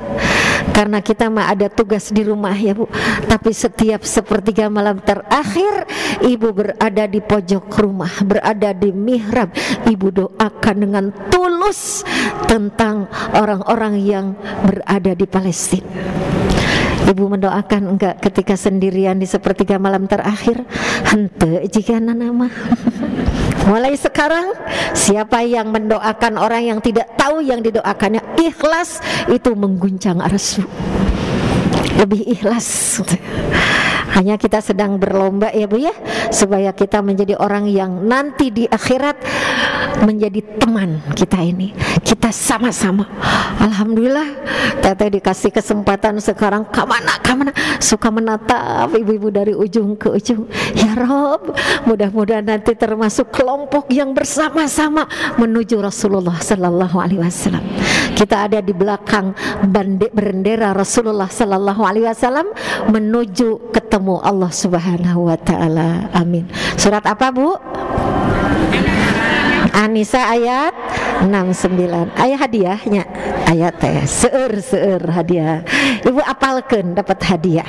karena kita mah ada tugas di rumah ya Bu. Tapi setiap sepertiga malam terakhir ibu berada di pojok rumah, berada di mihrab. Ibu doakan dengan tulus tentang orang-orang yang berada di Palestina. Ibu mendoakan enggak ketika sendirian di sepertiga malam terakhir? Hente jika nama Mulai sekarang, siapa yang mendoakan orang yang tidak tahu yang didoakannya, ikhlas itu mengguncang arsy. Lebih ikhlas. Hanya kita sedang berlomba ya Bu ya, supaya kita menjadi orang yang nanti di akhirat menjadi teman kita ini. Kita sama-sama. Alhamdulillah Teteh dikasih kesempatan sekarang kamana suka menatap ibu-ibu dari ujung ke ujung. Ya Rob, mudah-mudahan nanti termasuk kelompok yang bersama-sama menuju Rasulullah Sallallahu Alaihi Wasallam. Kita ada di belakang bendera Rasulullah Sallallahu Alaihi Wasallam menuju ketemu Allah Subhanahu Wa Taala. Amin. Surat apa Bu? An-Nisa ayat 69. Ayat hadiahnya ayat seueur hadiah. Ibu apalkeun dapat hadiah.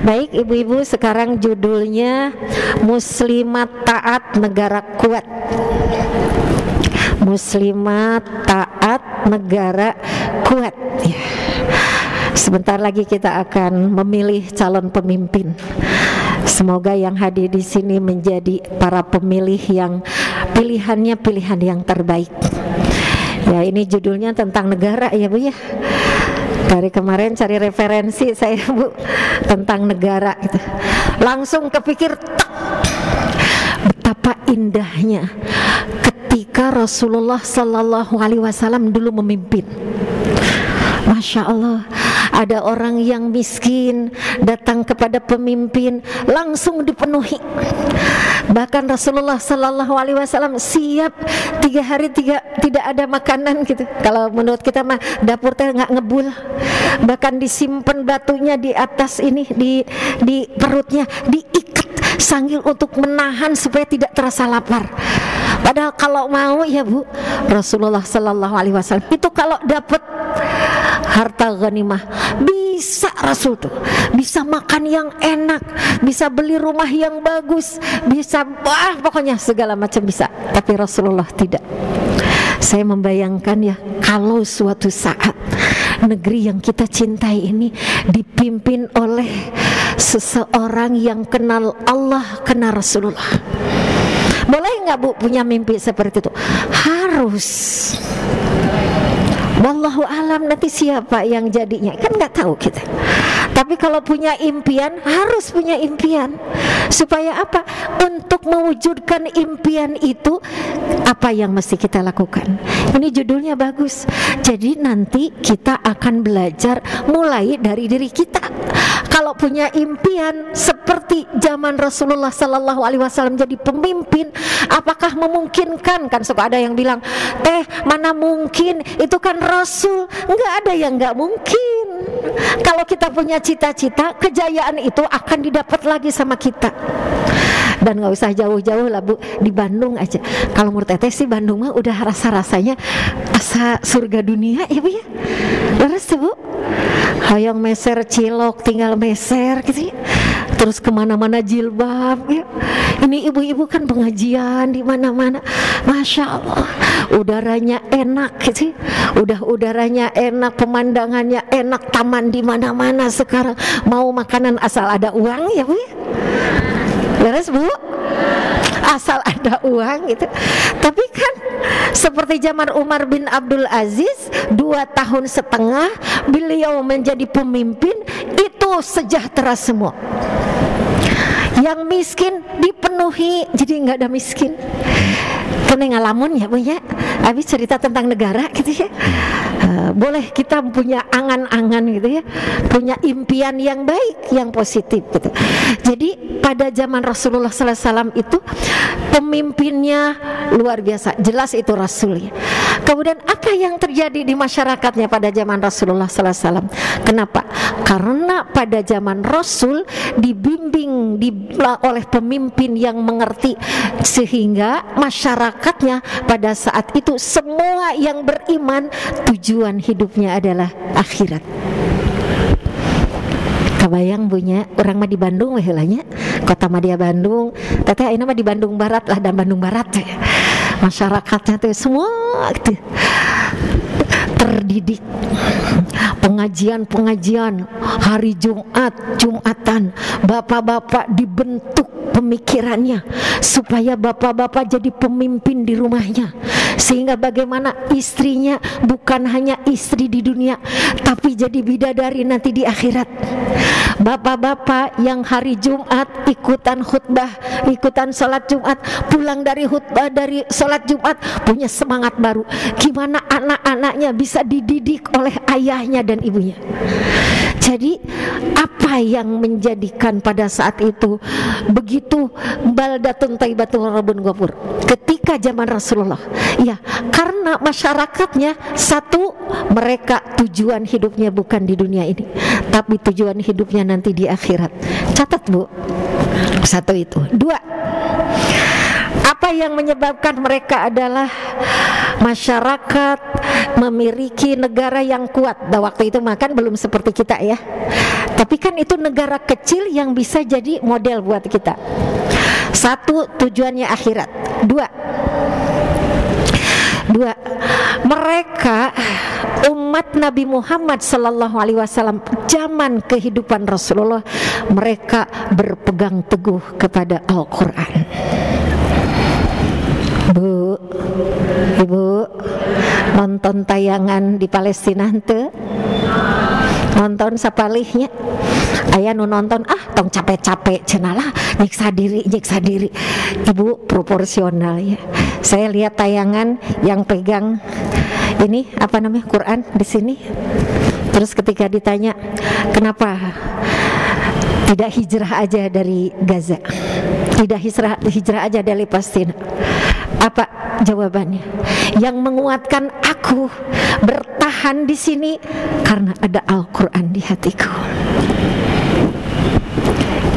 Baik ibu-ibu, sekarang judulnya Muslimat Taat Negara Kuat. Muslimat Taat Negara Kuat ya. Sebentar lagi kita akan memilih calon pemimpin. Semoga yang hadir di sini menjadi para pemilih yang pilihannya pilihan yang terbaik. Ya, ini judulnya tentang negara ya Bu ya. Dari kemarin cari referensi saya Bu tentang negara gitu. Langsung kepikir betapa indahnya ketika Rasulullah Sallallahu Alaihi Wasallam dulu memimpin. Masya Allah, ada orang yang miskin datang kepada pemimpin langsung dipenuhi. Bahkan Rasulullah Sallallahu Alaihi Wasallam siap 3 hari tidak ada makanan gitu. Kalau menurut kita mah dapur teh nggak ngebul. Bahkan disimpan batunya di atas ini di perutnya, diikat sambil untuk menahan supaya tidak terasa lapar. Padahal kalau mau ya Bu, Rasulullah Sallallahu Alaihi Wasallam itu kalau dapat harta ghanimah bisa Rasul tuh bisa makan yang enak, bisa beli rumah yang bagus, bisa pokoknya segala macam bisa. Tapi Rasulullah tidak. Saya membayangkan ya, kalau suatu saat negeri yang kita cintai ini dipimpin oleh seseorang yang kenal Allah, kenal Rasulullah. Boleh nggak Bu punya mimpi seperti itu? Harus. Wallahu alam nanti siapa yang jadinya kan nggak tahu kita. Tapi kalau punya impian harus punya impian. Supaya apa? Untuk mewujudkan impian itu apa yang mesti kita lakukan? Ini judulnya bagus. Jadi nanti kita akan belajar mulai dari diri kita. Kalau punya impian seperti zaman Rasulullah Sallallahu Alaihi Wasallam jadi pemimpin, apakah memungkinkan? Kan suka ada yang bilang, mana mungkin, itu kan Rasul. Enggak ada yang enggak mungkin. Kalau kita punya cita-cita, kejayaan itu akan didapat lagi sama kita. Dan nggak usah jauh-jauh lah Bu, di Bandung aja. Kalau menurut Teteh sih Bandung mah udah rasa-rasanya asa surga dunia ya Bu ya. Terus Bu, hayang meser cilok tinggal meser gitu ya. Terus kemana-mana jilbab ya. Ini ibu-ibu kan pengajian di mana-mana, Masya Allah, udaranya enak gitu. Udah udaranya enak, pemandangannya enak, taman di mana-mana sekarang. Mau makanan asal ada uang ya Bu ya. Beres Bu? Asal ada uang gitu. Tapi kan seperti zaman Umar bin Abdul Aziz 2 tahun setengah beliau menjadi pemimpin, itu sejahtera semua. Yang miskin dipenuhi, jadi nggak ada miskin. Kena ngalamun ya Bu ya. Habis cerita tentang negara gitu ya. Boleh kita punya angan-angan gitu ya, punya impian yang baik, yang positif gitu. Jadi pada zaman Rasulullah Sallallahu Alaihi Wasallam itu pemimpinnya luar biasa, jelas itu Rasul ya. Kemudian apa yang terjadi di masyarakatnya pada zaman Rasulullah Sallallahu Alaihi Wasallam? Kenapa? Karena pada zaman Rasul dibimbing oleh pemimpin yang mengerti, sehingga masyarakatnya pada saat itu semua yang beriman tujuan hidupnya adalah akhirat. Kebayang punya orang mah di Bandung wehulanya, kota Madya Bandung, Teteh ayeuna mah di Bandung Barat lah, dan Bandung Barat ya. Masyarakatnya tuh semua gitu terdidik, pengajian hari Jumatan, bapak-bapak dibentuk pemikirannya, supaya bapak-bapak jadi pemimpin di rumahnya, sehingga bagaimana istrinya bukan hanya istri di dunia, tapi jadi bidadari nanti di akhirat. Bapak-bapak yang hari Jumat ikutan khutbah, ikutan sholat Jumat, pulang dari khutbah, dari sholat Jumat punya semangat baru. Gimana anak-anaknya bisa dididik oleh ayahnya dan ibunya. Jadi apa yang menjadikan pada saat itu begitu baldatun thayyibatun rabbun ghafur ketika zaman Rasulullah? Ya, karena masyarakatnya satu, mereka tujuan hidupnya bukan di dunia ini, tapi tujuan hidupnya nanti di akhirat. Catat Bu, satu itu. Dua, apa yang menyebabkan mereka adalah masyarakat memiliki negara yang kuat. Nah, waktu itu makan belum seperti kita ya, tapi kan itu negara kecil yang bisa jadi model buat kita. Satu, tujuannya akhirat. Dua, mereka umat Nabi Muhammad sallallahu alaihi wasallam zaman kehidupan Rasulullah, mereka berpegang teguh kepada Al-Quran. Bu, Ibu nonton tayangan di Palestina henteu? Nonton sapalihnya? Aya nu nonton tong capek-capek cenalah nyiksa diri. Ibu proporsional ya. Saya lihat tayangan yang pegang ini apa namanya Quran di sini. Terus ketika ditanya kenapa tidak hijrah aja dari Gaza, tidak hijrah aja dari Palestina, apa jawabannya? Yang menguatkan aku bertahan di sini karena ada Al-Quran di hatiku.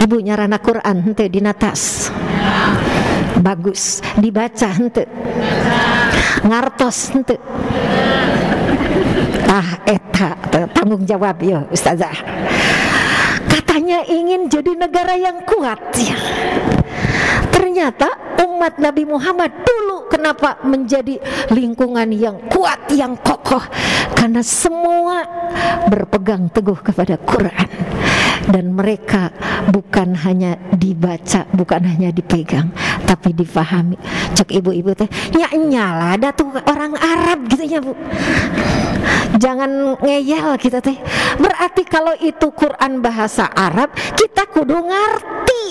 Ibu nyarana Quran henteu dina tas, bagus dibaca henteu, ngartos henteu. Eta tanggung jawab ya Ustazah. Katanya ingin jadi negara yang kuat ya. Ternyata umat Nabi Muhammad dulu kenapa menjadi lingkungan yang kuat, yang kokoh? Karena semua berpegang teguh kepada Quran. Dan mereka bukan hanya dibaca, bukan hanya dipegang, tapi difahami. Cek ibu-ibu teh, nyala ada tuh orang Arab gitu ya Bu. Jangan ngeyel kita teh. Berarti kalau itu Quran bahasa Arab, kita kudu ngerti.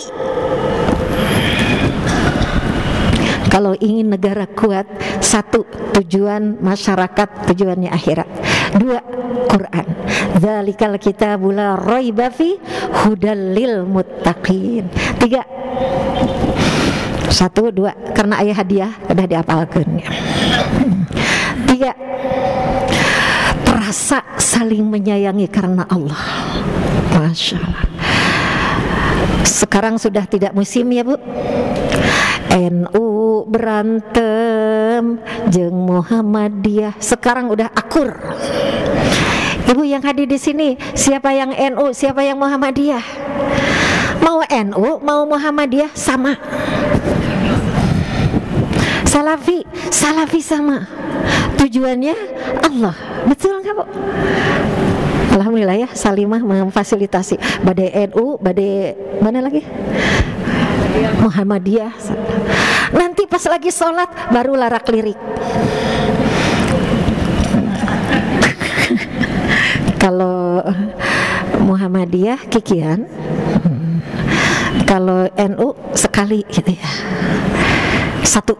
Kalau ingin negara kuat, satu, tujuan masyarakat, tujuannya akhirat. Dua, Quran. Dzalikal kitabul la raiba fi hudal lil muttaqin. Tiga, satu, dua, karena ayah hadiah udah diapalkeun. Tiga, terasa saling menyayangi karena Allah. Masya Allah. Sekarang sudah tidak musim ya Bu. NU berantem jeung Muhammadiyah, sekarang udah akur. Ibu yang hadir di sini, siapa yang NU, siapa yang Muhammadiyah? Mau NU, mau Muhammadiyah sama. Salafi sama. Tujuannya Allah. Betul nggak Bu? Alhamdulillah ya, Salimah memfasilitasi. Badai NU, badai mana lagi? Muhammadiyah. Nanti pas lagi sholat baru larak lirik. Kalau Muhammadiyah kikian, kalau NU sekali gitu ya. Satu,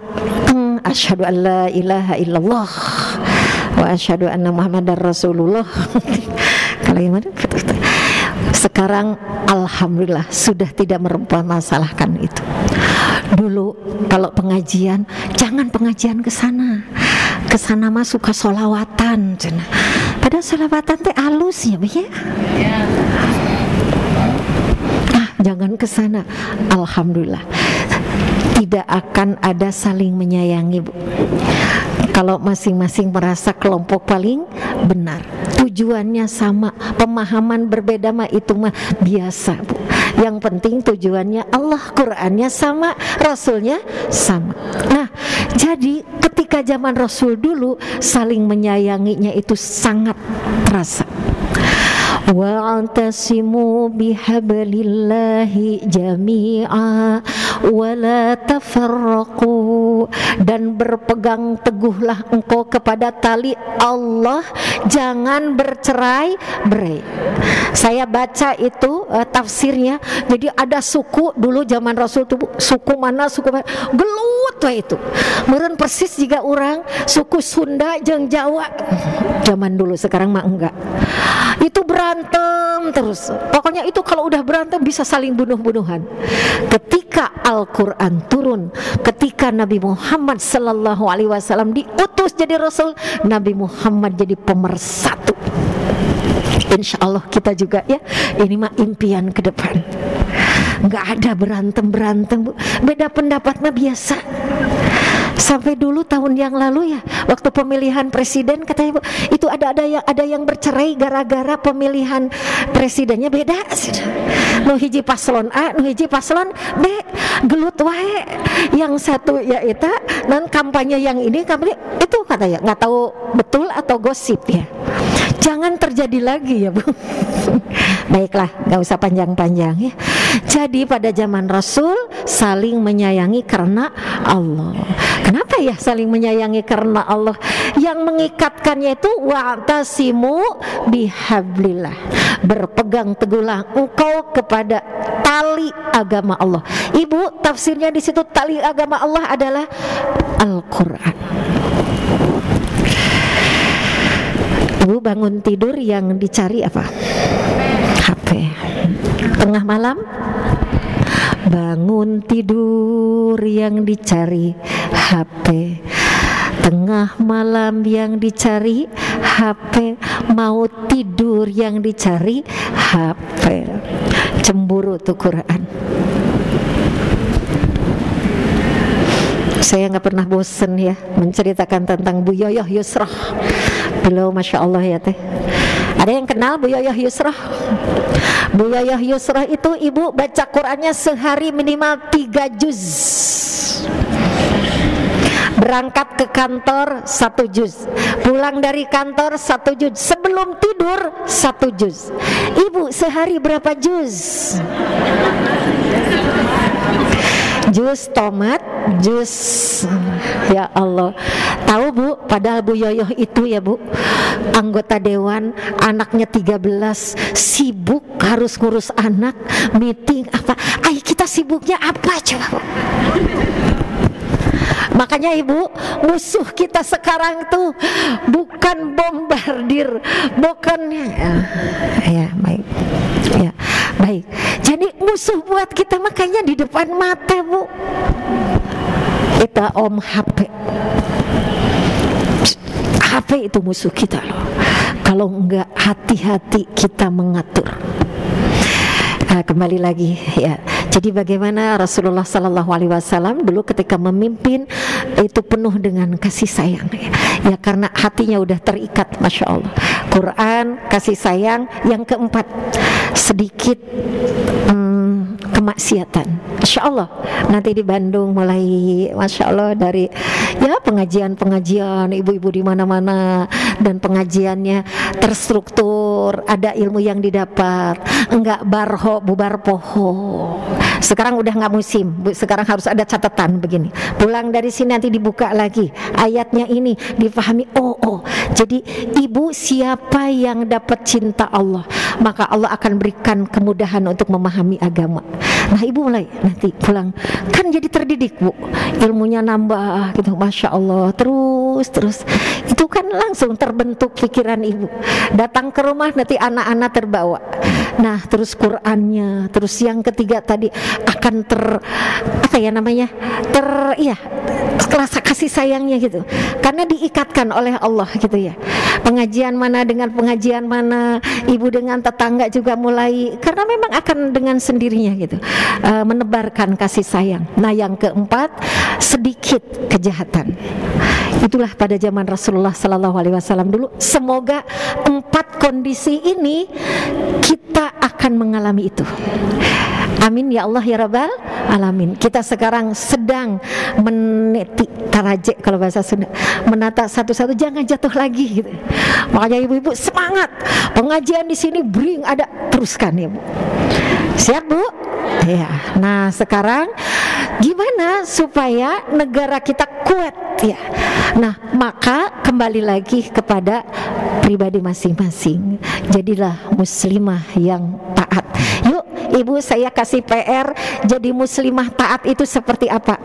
asyhadu an la ilaha illallah wa asyhadu anna Muhammadar Rasulullah. Kalau yang mana? Sekarang alhamdulillah sudah tidak mempermasalahkan itu. Dulu kalau pengajian, jangan pengajian ke sana mah suka solawatan. Padahal solawatan teh halus ya, Bu ya. Jangan ke sana. Alhamdulillah tidak akan ada saling menyayangi, Bu. Kalau masing-masing merasa kelompok paling benar, tujuannya sama, pemahaman berbeda mah itu mah biasa, Bu. Yang penting tujuannya Allah, Qurannya sama, Rasulnya sama. Nah, jadi ketika zaman Rasul dulu saling menyayanginya itu sangat terasa. wa'tasimu bihablillahi jami'a wa la tafarraqu, dan berpegang teguhlah engkau kepada tali Allah, jangan bercerai-berai. Saya baca itu tafsirnya. Jadi ada suku dulu zaman Rasul itu, suku mana gelut wah itu. Meureun persis juga orang suku Sunda jeung Jawa zaman dulu, sekarang mah enggak. Itu berantem terus. Pokoknya itu kalau udah berantem bisa saling bunuh-bunuhan. Ketika Al-Qur'an turun, ketika Nabi Muhammad sallallahu alaihi wasallam diutus jadi Rasul, Nabi Muhammad jadi pemersatu. Insya Allah kita juga ya, ini mah impian ke depan. Nggak ada berantem-berantem, beda pendapat mah biasa. Sampai dulu tahun yang lalu ya, waktu pemilihan presiden katanya itu ada yang bercerai gara-gara pemilihan presidennya beda. Nu hiji paslon A, nu hiji paslon B, gelut wae. Yang satu ya eta non kampanye, yang ini kampanye itu katanya nggak tahu betul atau gosip ya. Jangan terjadi lagi ya Bu. Baiklah, nggak usah panjang-panjang ya. Jadi pada zaman Rasul saling menyayangi karena Allah. Kenapa ya saling menyayangi karena Allah? Yang mengikatkannya itu wa'tasimu bihablillah, berpegang teguhlah engkau kepada tali agama Allah. Ibu, tafsirnya di situ tali agama Allah adalah Al-Qur'an. Ibu bangun tidur yang dicari apa? HP. Tengah malam bangun tidur yang dicari HP. Tengah malam yang dicari HP. Mau tidur yang dicari HP. Cemburu tuh Quran. Saya nggak pernah bosen ya menceritakan tentang Bu Yoyoh Yusrah. Beliau Masya Allah ya teh. Ada yang kenal Bu Yoyoh Yusrah? Bu Yoyoh Yusrah itu ibu baca Qurannya sehari minimal 3 juz. Berangkat ke kantor 1 juz, pulang dari kantor 1 juz, sebelum tidur 1 juz. Ibu sehari berapa juz? Jus tomat, jus, ya Allah. Tahu Bu, padahal Bu Yoyoh itu ya Bu, anggota dewan, anaknya 13, sibuk harus ngurus anak, meeting apa. Ay, kita sibuknya apa coba Bu? Makanya Ibu, musuh kita sekarang tuh bukan bombardir, bukan ya baik. Ya, baik. Jadi musuh buat kita makanya di depan mata Bu. Kita Om HP. HP itu musuh kita loh. Kalau enggak hati-hati kita mengatur. Kembali lagi ya. Jadi bagaimana Rasulullah Sallallahu Alaihi Wasallam dulu ketika memimpin itu penuh dengan kasih sayang ya, karena hatinya udah terikat, Masya Allah. Quran, kasih sayang. Yang keempat, sedikit kemaksiatan. Insya Allah nanti di Bandung mulai, Masya Allah, dari ya pengajian ibu-ibu di mana-mana, dan pengajiannya terstruktur, ada ilmu yang didapat, enggak bubar poho. Sekarang udah nggak musim Bu, sekarang harus ada catatan begini. Pulang dari sini nanti dibuka lagi ayatnya, ini dipahami. Jadi ibu, siapa yang dapat cinta Allah, maka Allah akan berikan kemudahan untuk memahami agama. Nah ibu mulai nanti pulang kan jadi terdidik Bu, ilmunya nambah gitu, Masya Allah. Terus itu kan langsung terbentuk pikiran ibu. Datang ke rumah nanti anak-anak terbawa. Nah terus Qurannya, terus yang ketiga tadi akan rasa kasih sayangnya gitu, karena diikatkan oleh Allah gitu ya. Pengajian mana dengan pengajian mana, ibu dengan tetangga juga mulai, karena memang akan dengan sendirinya gitu menebarkan kasih sayang. Nah yang keempat, sedikit kejahatan. Itulah pada zaman Rasulullah Sallallahu Alaihi Wasallam dulu. Semoga 4 kondisi ini kita akan mengalami itu. Amin ya Allah ya Rabbal Alamin. Kita sekarang sedang meniti taraje kalau bahasa Sunda, menata satu-satu jangan jatuh lagi gitu. Makanya ibu-ibu semangat, pengajian di sini bring ada, teruskan ya Bu. Siap Bu? Ya. Nah sekarang gimana supaya negara kita kuat ya? Nah maka kembali lagi kepada pribadi masing-masing. Jadilah muslimah yang taat. Yuk ibu, saya kasih PR, jadi muslimah taat itu seperti apa?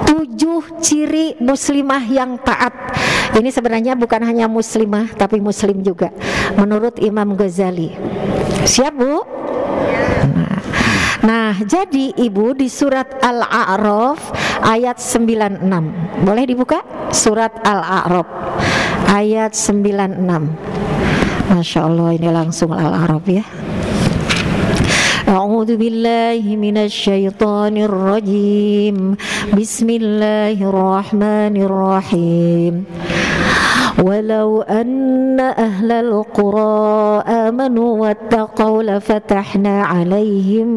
7 ciri muslimah yang taat. Ini sebenarnya bukan hanya muslimah tapi muslim juga menurut Imam Ghazali. Siap Bu? Nah, jadi ibu di surat Al-A'raf ayat 96. Boleh dibuka? Surat Al-A'raf ayat 96. Masya Allah, ini langsung Al-A'raf ya. A'udzu billahi minasyaitonir rajim. Bismillahirrahmanirrahim. ولو أن أهل القرى آمنوا واتقوا لفتحنا عليهم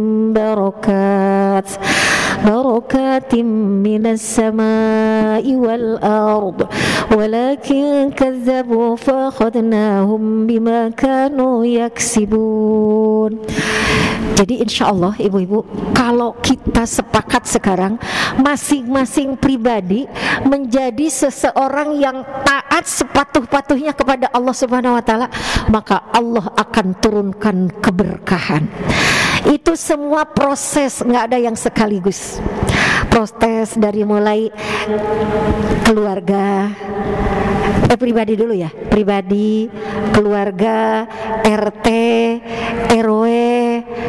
بركات من السماء والأرض ولكن كذبوا فأخذناهم بما كانوا يكسبون. Jadi insya Allah ibu-ibu, kalau kita sepakat sekarang masing-masing pribadi menjadi seseorang yang taat sepatuh-patuhnya kepada Allah Subhanahu wa taala, maka Allah akan turunkan keberkahan. Itu semua proses, nggak ada yang sekaligus. Proses dari mulai keluarga, pribadi dulu ya, pribadi, keluarga, RT, RW,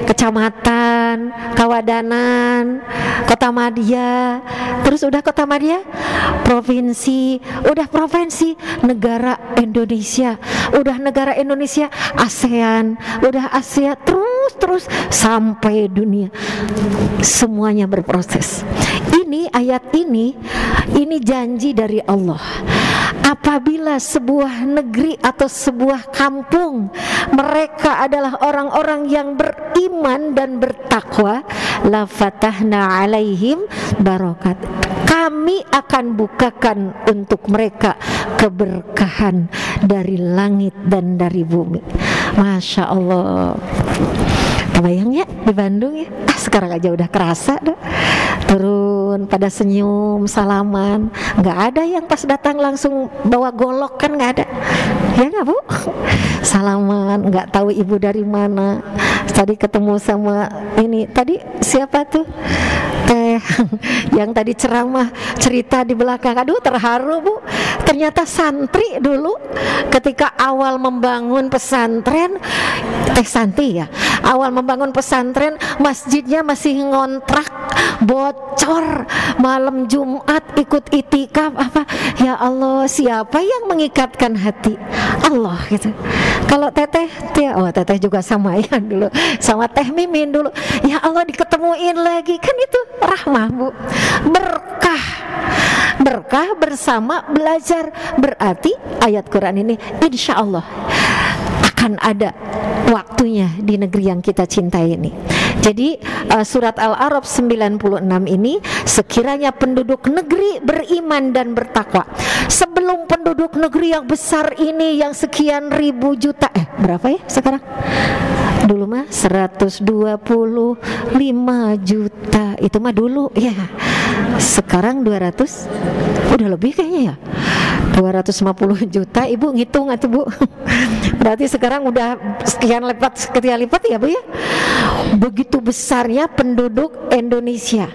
kecamatan, kawadanan, kota madya, terus udah kota madya, provinsi, udah provinsi, negara Indonesia, udah negara Indonesia, ASEAN, udah Asia, terus sampai dunia, semuanya berproses. Ini ayat ini janji dari Allah. Apabila sebuah negeri atau sebuah kampung mereka adalah orang-orang yang beriman dan bertakwa, la fatahna alaihim barakat, kami akan bukakan untuk mereka keberkahan dari langit dan dari bumi. Masya Allah. Kebayang ya di Bandung ya, sekarang aja udah kerasa dah. Turun pada senyum, salaman, nggak ada yang pas datang langsung bawa golok, kan nggak ada, ya nggak Bu? Salaman, nggak tahu ibu dari mana. Tadi ketemu sama ini, tadi siapa tuh? Teh yang tadi ceramah cerita di belakang, aduh terharu Bu. Ternyata santri dulu ketika awal membangun pesantren, Teh Santi ya, awal membangun pesantren masjidnya masih ngontrak, bocor, malam Jumat ikut itikaf apa, ya Allah, siapa yang mengikatkan hati? Allah gitu. Kalau Teteh juga sama ya dulu, sama Teh Mimin dulu, ya Allah diketemuin lagi, kan itu rahmah Bu, berkah bersama belajar. Berarti ayat Quran ini insya Allah akan ada waktunya di negeri yang kita cintai ini. Jadi surat Al-A'raf 96 ini, sekiranya penduduk negeri beriman dan bertakwa. Sebelum penduduk negeri yang besar ini yang sekian ribu juta, berapa ya sekarang? Dulu mah 125 juta, itu mah dulu ya. Sekarang 200, udah lebih kayaknya ya, 250 juta. Ibu ngitung atuh Bu. Berarti sekarang udah sekian lipat ya Bu ya. Begitu besarnya penduduk Indonesia.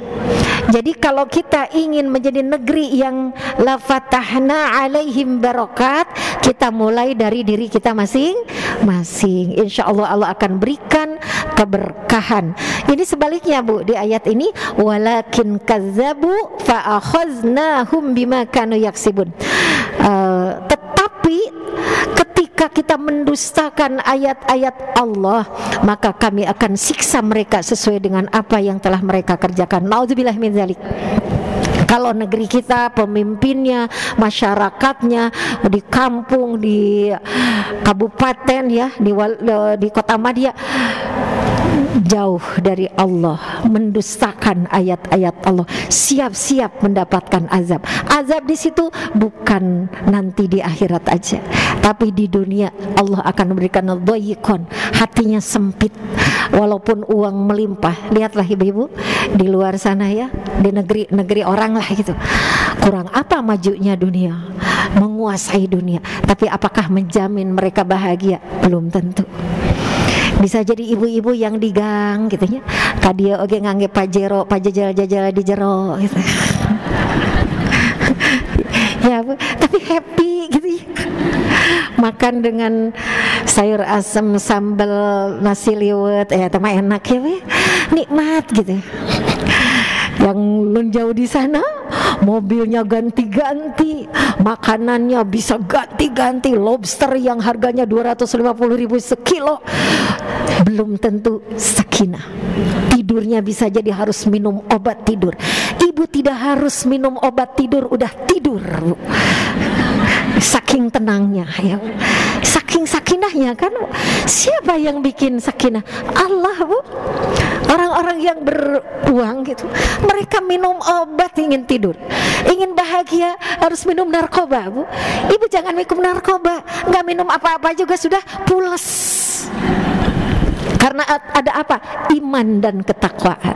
Jadi kalau kita ingin menjadi negeri yang la fatahna alaihim barakat, kita mulai dari diri kita masing-masing. Insya Allah Allah akan berikan keberkahan. Ini sebaliknya Bu, di ayat ini walakin kazzabu fa akhaznahum bima kanu yaksibun. Tetapi ketika kita mendustakan ayat-ayat Allah, maka kami akan siksa mereka sesuai dengan apa yang telah mereka kerjakan. Nauzubillah min dzalik. Kalau negeri kita, pemimpinnya, masyarakatnya, di kampung, di kabupaten ya, di kota madya, jauh dari Allah, mendustakan ayat-ayat Allah, siap-siap mendapatkan azab. Azab di situ bukan nanti di akhirat aja, tapi di dunia Allah akan memberikan dhayiqon, hatinya sempit walaupun uang melimpah. Lihatlah ibu-ibu di luar sana ya, di negeri orang lah gitu. Kurang apa majunya dunia, menguasai dunia, tapi apakah menjamin mereka bahagia? Belum tentu. Bisa jadi ibu-ibu yang di gang gitu ya, kadia oge ngangge pajero, pajajal-jajal di jero gitu. Ya Bu, tapi happy gitu ya. Makan dengan sayur asam sambal nasi liwet, tema enak ya Bu, nikmat gitu. Yang nun jauh di sana, mobilnya ganti-ganti, makanannya bisa ganti-ganti, lobster yang harganya 250.000 sekilo, belum tentu sakinah. Tidurnya bisa jadi harus minum obat tidur. Ibu tidak harus minum obat tidur, udah tidur Bu. Saking tenangnya ya, saking sakinahnya kan. Siapa yang bikin sakinah? Allah Bu. Orang-orang yang beruang gitu, mereka minum obat ingin tidur, ingin bahagia harus minum narkoba Bu. Ibu jangan minum narkoba, nggak minum apa-apa juga sudah pulas. Karena ada apa? Iman dan ketakwaan.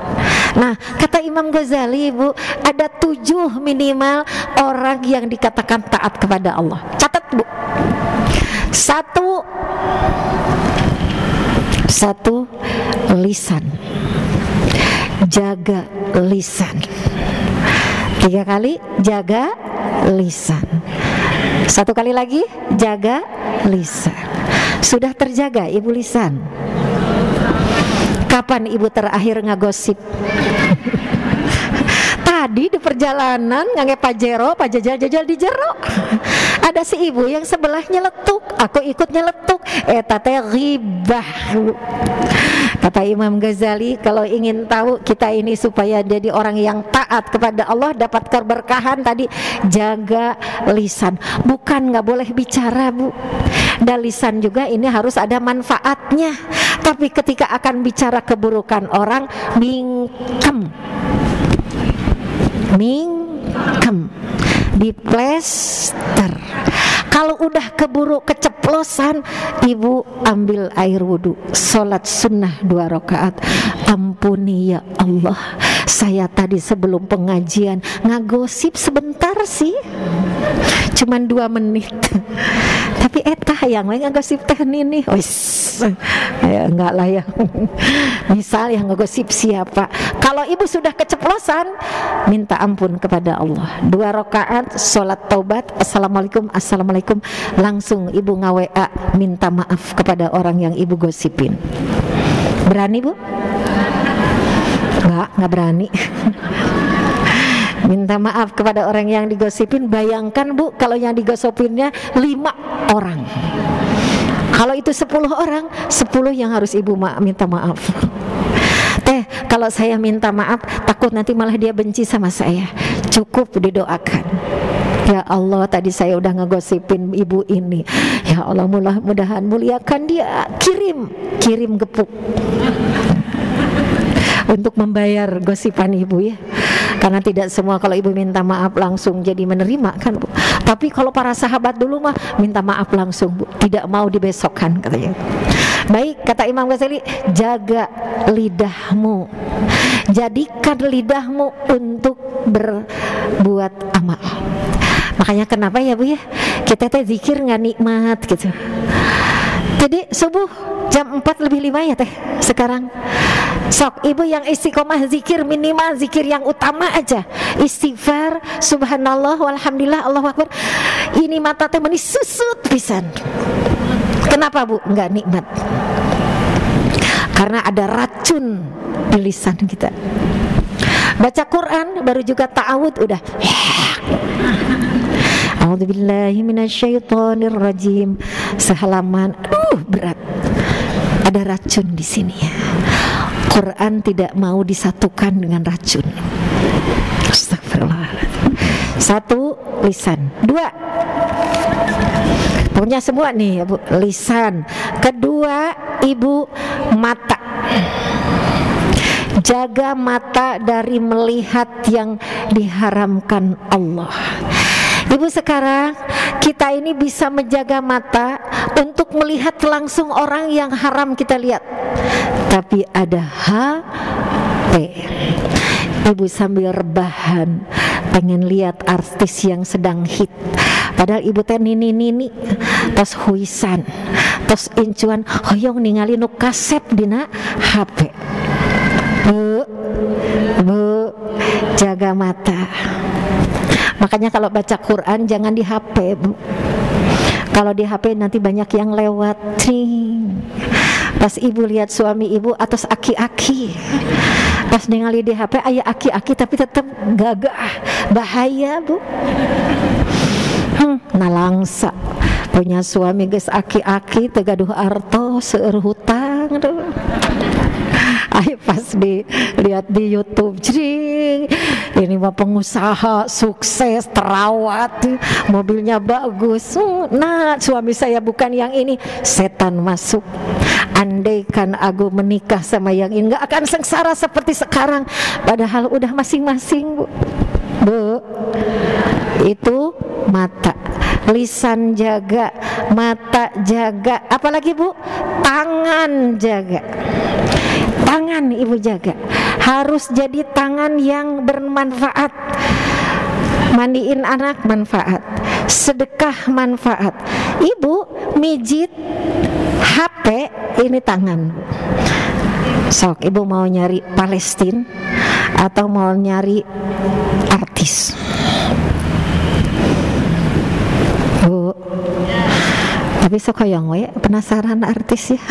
Nah, kata Imam Ghazali Bu, ada 7 minimal orang yang dikatakan taat kepada Allah. Catat Bu. Satu, lisan. Jaga lisan. 3 kali jaga lisan. 1 kali lagi jaga lisan. Sudah terjaga ibu lisan? Kapan ibu terakhir ngagosip? Tadi di perjalanan ngangge pajero, pajajal-jajal di jero. Ada si ibu yang sebelah nyeletuk, aku ikut nyeletuk. Eta teh ghibah. Kata Imam Ghazali, kalau ingin tahu kita ini supaya jadi orang yang taat kepada Allah, dapat keberkahan tadi, jaga lisan. Bukan nggak boleh bicara Bu, dan lisan juga ini harus ada manfaatnya. Tapi ketika akan bicara keburukan orang, mingkem, diplester. Kalau udah keburu keceplosan, ibu ambil air wudhu, sholat sunnah 2 rakaat. Ampuni ya Allah, saya tadi sebelum pengajian ngagosip sebentar sih, cuman 2 menit. Tapi etah yang lain ngagosip teh ini, ya enggak lah ya. Misal yang ngagosip siapa? Kalau ibu sudah keceplosan, minta ampun kepada Allah. 2 rakaat, sholat taubat, assalamualaikum, assalamualaikum, langsung ibu nge-WA minta maaf kepada orang yang ibu gosipin. Berani Bu? Enggak berani. Minta maaf kepada orang yang digosipin. Bayangkan Bu, kalau yang digosipinnya 5 orang. Kalau itu 10 orang, 10 yang harus ibu minta maaf. Kalau saya minta maaf, takut nanti malah dia benci sama saya. Cukup didoakan. Ya Allah, tadi saya udah ngegosipin ibu ini. Ya Allah, mudah-mudahan muliakan dia. Kirim gepuk untuk membayar gosipan ibu ya. Karena tidak semua kalau ibu minta maaf langsung jadi menerima kan Bu. Tapi kalau para sahabat dulu mah minta maaf langsung Bu, tidak mau dibesokkan katanya. Baik, kata Imam Ghazali, jaga lidahmu. Jadikan lidahmu untuk berbuat amal. Makanya kenapa ya Bu ya, kita teh zikir nggak nikmat gitu. Jadi subuh jam 4:05 ya teh sekarang. Sok ibu yang istiqomah zikir, minimal zikir yang utama aja, istighfar, subhanallah, walhamdulillah, Allahu akbar. Ini mata teh meni susut pisan. Kenapa Bu nggak nikmat? Karena ada racun di lisan kita. Baca Quran baru juga ta'awud udah A'udzubillahi minasyaitonirrajim sehalaman, berat. Ada racun di sini ya. Quran tidak mau disatukan dengan racun. Astagfirullahaladzim. 1, lisan. 2, punya semua nih ya Bu, lisan. Kedua, ibu, mata. jaga mata dari melihat yang diharamkan Allah. Ibu, sekarang kita ini bisa menjaga mata untuk melihat langsung orang yang haram kita lihat, tapi ada HP. Ibu sambil rebahan pengen lihat artis yang sedang hit, padahal ibu teh nini tos huisan tos incuan hoyong ningali nu kasep dina HP. Bu, jaga mata. Makanya kalau baca Quran jangan di HP, Bu. Kalau di HP nanti banyak yang lewat. Pas ibu lihat suami ibu atas aki-aki, pas ningali di HP aya aki-aki tapi tetap gagah, bahaya, Bu. Nalangsa punya suami geus aki-aki tegaduh arto seueur hutang. Ay, pas lihat di YouTube, jring, ini mah pengusaha sukses, terawat, mobilnya bagus. Nah, suami saya bukan yang ini, setan masuk. Andaikan aku menikah sama yang ini, nggak akan sengsara seperti sekarang. Padahal udah masing-masing, Bu. Bu, itu mata. Lisan jaga, mata jaga, apalagi Bu? Tangan jaga. Tangan ibu jaga, harus jadi tangan yang bermanfaat. Mandiin anak manfaat, sedekah manfaat. Ibu mijit HP, ini tangan. Sok ibu mau nyari Palestina atau mau nyari artis? Bu, tapi sok hoyong we penasaran artis ya.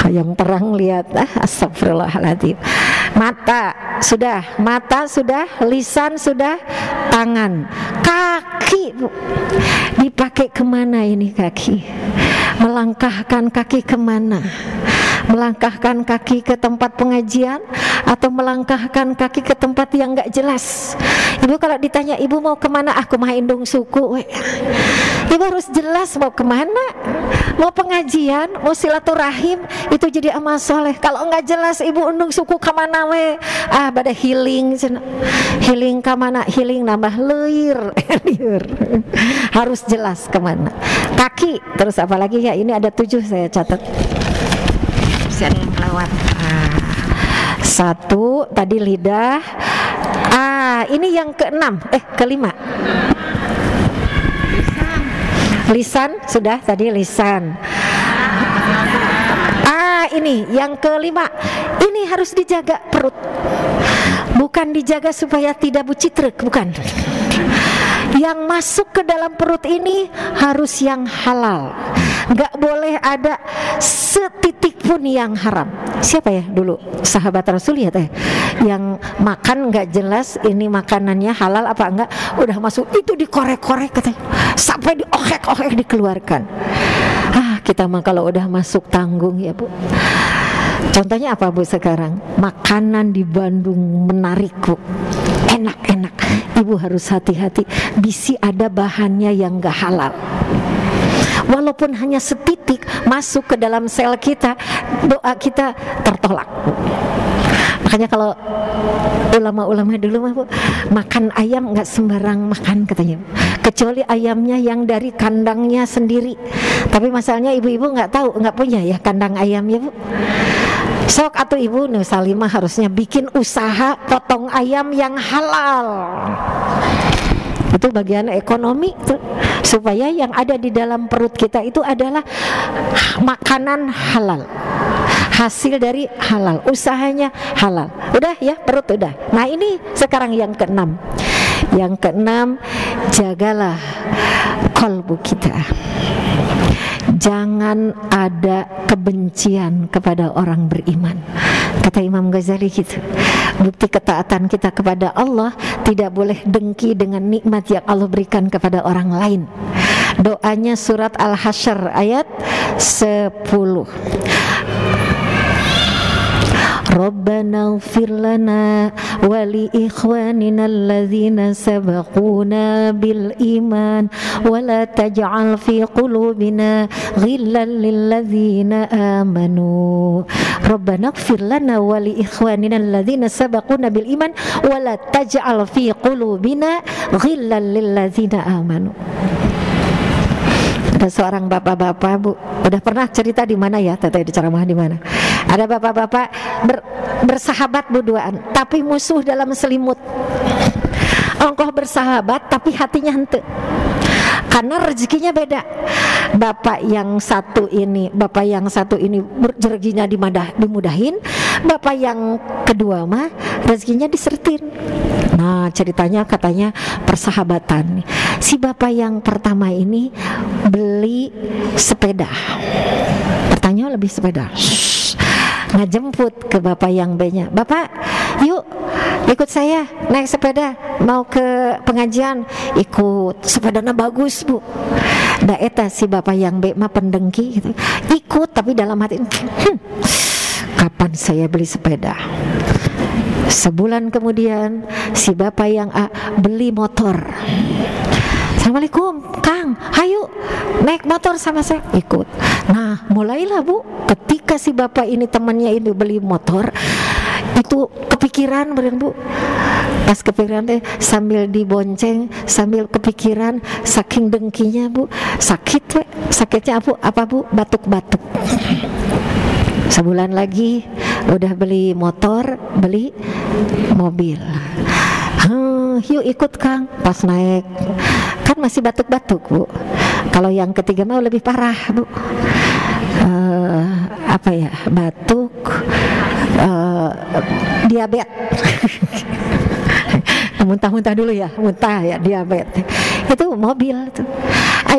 Yang perang lihat, astagfirullahaladzim. Mata sudah, lisan sudah, tangan, kaki, Bu. Dipakai kemana ini kaki? Melangkahkan kaki kemana? Melangkahkan kaki ke tempat pengajian atau melangkahkan kaki ke tempat yang gak jelas? Ibu kalau ditanya ibu mau kemana, aku mah indung suku. Ibu harus jelas mau kemana. Mau pengajian, mau silaturahim, itu jadi amal soleh. Kalau nggak jelas ibu undung suku kemana we? Pada healing, healing kemana? Healing nambah leir. Harus jelas kemana. Kaki, terus apalagi ya? Ini ada 7 saya catat. Masih ada yang kelewat. 1 tadi lidah. Ini yang kelima. Lisan sudah tadi lisan. Ini yang kelima. Ini harus dijaga perut. Bukan dijaga supaya tidak bucitrek, bukan. Yang masuk ke dalam perut ini harus yang halal. Gak boleh ada setitik pun yang haram. Siapa ya dulu sahabat Rasul ya teh, yang makan gak jelas ini makanannya halal apa enggak, udah masuk itu dikorek-korek katanya, sampai diokek-okek dikeluarkan. Kita mah kalau udah masuk tanggung ya Bu. Contohnya apa Bu sekarang? Makanan di Bandung menarik Bu, enak-enak. Ibu harus hati-hati, bisi ada bahannya yang gak halal. Walaupun hanya setitik masuk ke dalam sel kita, doa kita tertolak. Makanya kalau ulama-ulama dulu mah Bu, makan ayam nggak sembarang makan katanya, kecuali ayamnya yang dari kandangnya sendiri. Tapi masalahnya ibu-ibu nggak tahu, nggak punya ya kandang ayamnya Bu. Sok atau ibu Salimah harusnya bikin usaha potong ayam yang halal. Itu bagian ekonomi tuh, supaya yang ada di dalam perut kita itu adalah makanan halal, hasil dari halal, usahanya halal. Udah ya, perut udah. Nah ini sekarang yang keenam. Yang keenam, jagalah kolbu kita. Jangan ada kebencian kepada orang beriman. Kata Imam Ghazali gitu, bukti ketaatan kita kepada Allah, tidak boleh dengki dengan nikmat yang Allah berikan kepada orang lain. Doanya surat Al-Hasyr ayat 10. Rabbana ighfir lana wa li ikhwanina alladzina sabaquna bil iman wa la taj'al fi qulubina ghillan lil ladzina amanu. Rabbana ighfir lana wa li ikhwanina alladzina sabaquna bil iman wa la taj'al fi qulubina ghillan lil ladzina amanu. Ada seorang bapak-bapak, Bu, udah pernah cerita di mana ya, Teteh, di ceramah di mana? Ada bapak-bapak bersahabat berduaan, tapi musuh dalam selimut. Engkau bersahabat tapi hatinya hente. Karena rezekinya beda. Bapak yang satu ini rezekinya dimudahin, bapak yang kedua mah rezekinya disertin. Nah, ceritanya katanya persahabatan. Si bapak yang pertama ini beli sepeda. Pertanyaan lebih sepeda. Ngajemput ke bapak yang B-nya. Bapak, yuk ikut saya naik sepeda mau ke pengajian. Ikut, sepedanya bagus, Bu. Da eta si bapak yang B mah pendengki gitu. Ikut tapi dalam hati kapan saya beli sepeda? Sebulan kemudian si bapak yang A beli motor. Assalamualaikum Kang, ayo naik motor sama saya. Ikut. Nah mulailah, Bu, ketika si bapak ini temannya ini beli motor, itu kepikiran beren, Bu. Pas kepikiran deh sambil dibonceng, sambil kepikiran saking dengkinya, Bu. Sakitnya apa Bu? Batuk-batuk. Sebulan lagi udah beli motor, beli mobil. Yuk ikut Kang. Pas naik kan masih batuk-batuk, Bu. Kalau yang ketiga mah lebih parah, Bu. Batuk, diabetes. Muntah-muntah dulu ya, diabetes. Itu mobil tuh.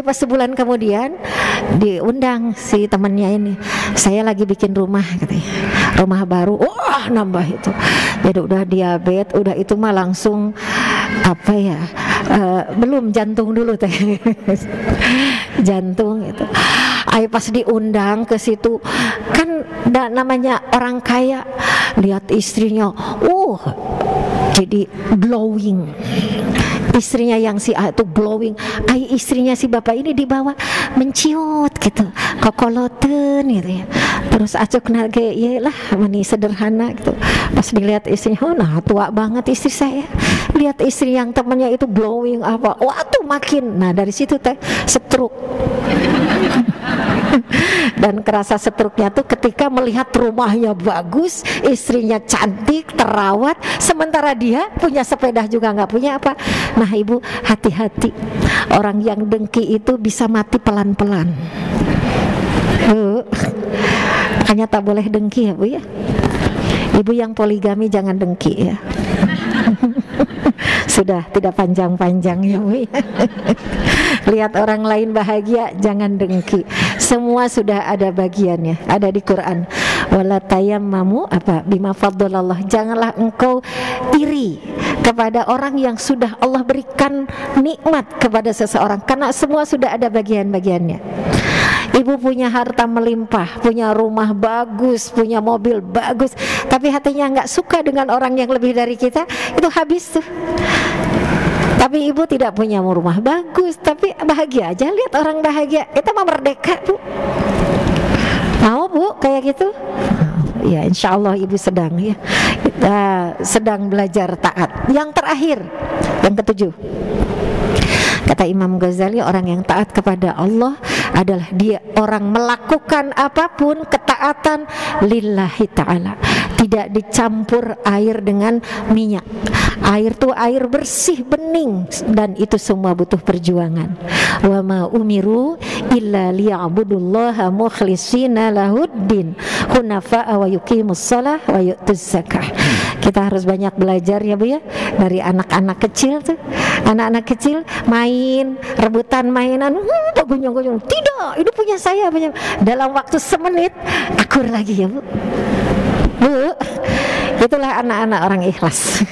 Pas sebulan kemudian diundang si temannya ini. Saya lagi bikin rumah katanya. Rumah baru. Wah, nambah itu. Jadi udah diabetes, udah itu mah langsung belum jantung dulu teh. Jantung itu. Pas diundang ke situ kan namanya orang kaya, lihat istrinya, jadi glowing. Istrinya yang si A itu glowing. Istrinya si bapak ini dibawa menciut gitu, kokoloten gitu ya. Terus acuk nage lah meni sederhana gitu. Pas dilihat istrinya, nah tua banget istri saya. Lihat istri yang temannya itu glowing apa, tuh makin. Nah dari situ teh stroke. Dan kerasa stroke-nya tuh ketika melihat rumahnya bagus, istrinya cantik, terawat, sementara dia punya sepeda juga nggak punya apa. Nah Ibu, hati-hati, orang yang dengki itu bisa mati pelan-pelan. Hanya tak boleh dengki ya Bu ya. Ibu yang poligami jangan dengki ya. Sudah tidak panjang-panjang ya Bu ya. Lihat orang lain bahagia jangan dengki. Semua sudah ada bagiannya, ada di Quran. Wala tayammamu bima faddalallah. Janganlah engkau iri kepada orang yang sudah Allah berikan nikmat kepada seseorang, karena semua sudah ada bagian-bagiannya. Ibu punya harta melimpah, punya rumah bagus, punya mobil bagus, tapi hatinya nggak suka dengan orang yang lebih dari kita, itu habis tuh. Tapi ibu tidak punya rumah bagus, tapi bahagia aja, lihat orang bahagia, kita mah merdeka, Bu. Mau Bu kayak gitu? Ya insya Allah ibu sedang ya, kita sedang belajar taat. Yang terakhir, yang ketujuh, kata Imam Ghazali, orang yang taat kepada Allah adalah dia orang melakukan apapun ketaatan lillahi ta'ala, tidak dicampur air dengan minyak. Air itu air bersih, bening, dan itu semua butuh perjuangan. Wa ma umiru illa liya'budullaha mukhlishina lahuddin hunafa'a wa yuqimus shalah wa yu'tuz zakah. Kita harus banyak belajar ya Bu ya, dari anak-anak kecil tuh. Anak-anak kecil main, rebutan mainan, gunyong-gunyong. Tidak, ini punya saya, punya. Dalam waktu semenit akur lagi ya Bu. Bu, itulah anak-anak orang ikhlas.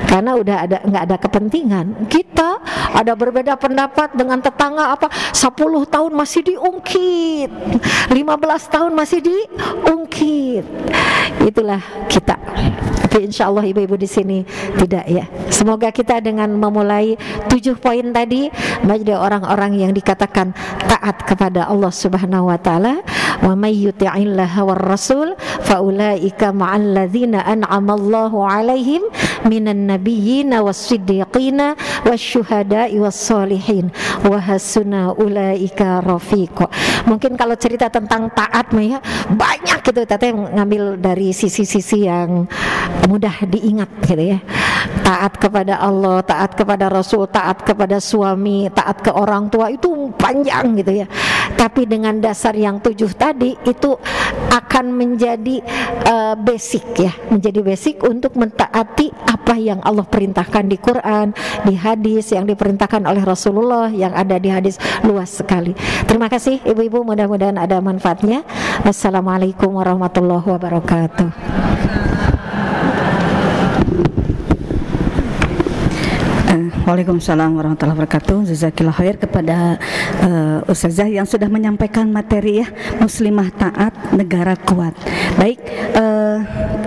karena udah nggak ada kepentingan. Kita ada berbeda pendapat dengan tetangga, apa 10 tahun masih diungkit, 15 tahun masih diungkit. Itulah kita. Tapi insya Allah ibu-ibu di sini tidak ya. Semoga kita dengan memulai 7 poin tadi menjadi orang-orang yang dikatakan taat kepada Allah Subhanahu wa taala. Wa may yuti'illaha war rasul faulaika ma'al ladzina an'amallahu 'alaihim minan nabiyyin was-siddiqin wasyuhada'i was-solihin wa hasuna ulaika rafiqa. Mungkin kalau cerita tentang taat ya banyak gitu, Teteh ngambil dari sisi-sisi yang mudah diingat gitu ya. Taat kepada Allah, taat kepada Rasul, taat kepada suami, taat ke orang tua, itu panjang gitu ya. Tapi dengan dasar yang 7 tadi itu akan menjadi basic ya, menjadi basic untuk mentaati apa yang Allah perintahkan di Quran, di hadis yang diperintahkan oleh Rasulullah, yang ada di hadis luas sekali. Terima kasih ibu-ibu, mudah-mudahan ada manfaatnya. Wassalamualaikum warahmatullahi wabarakatuh. Waalaikumsalam warahmatullahi wabarakatuh. Jazakillah khair kepada Ustazah yang sudah menyampaikan materi ya, muslimah taat, negara kuat. Baik,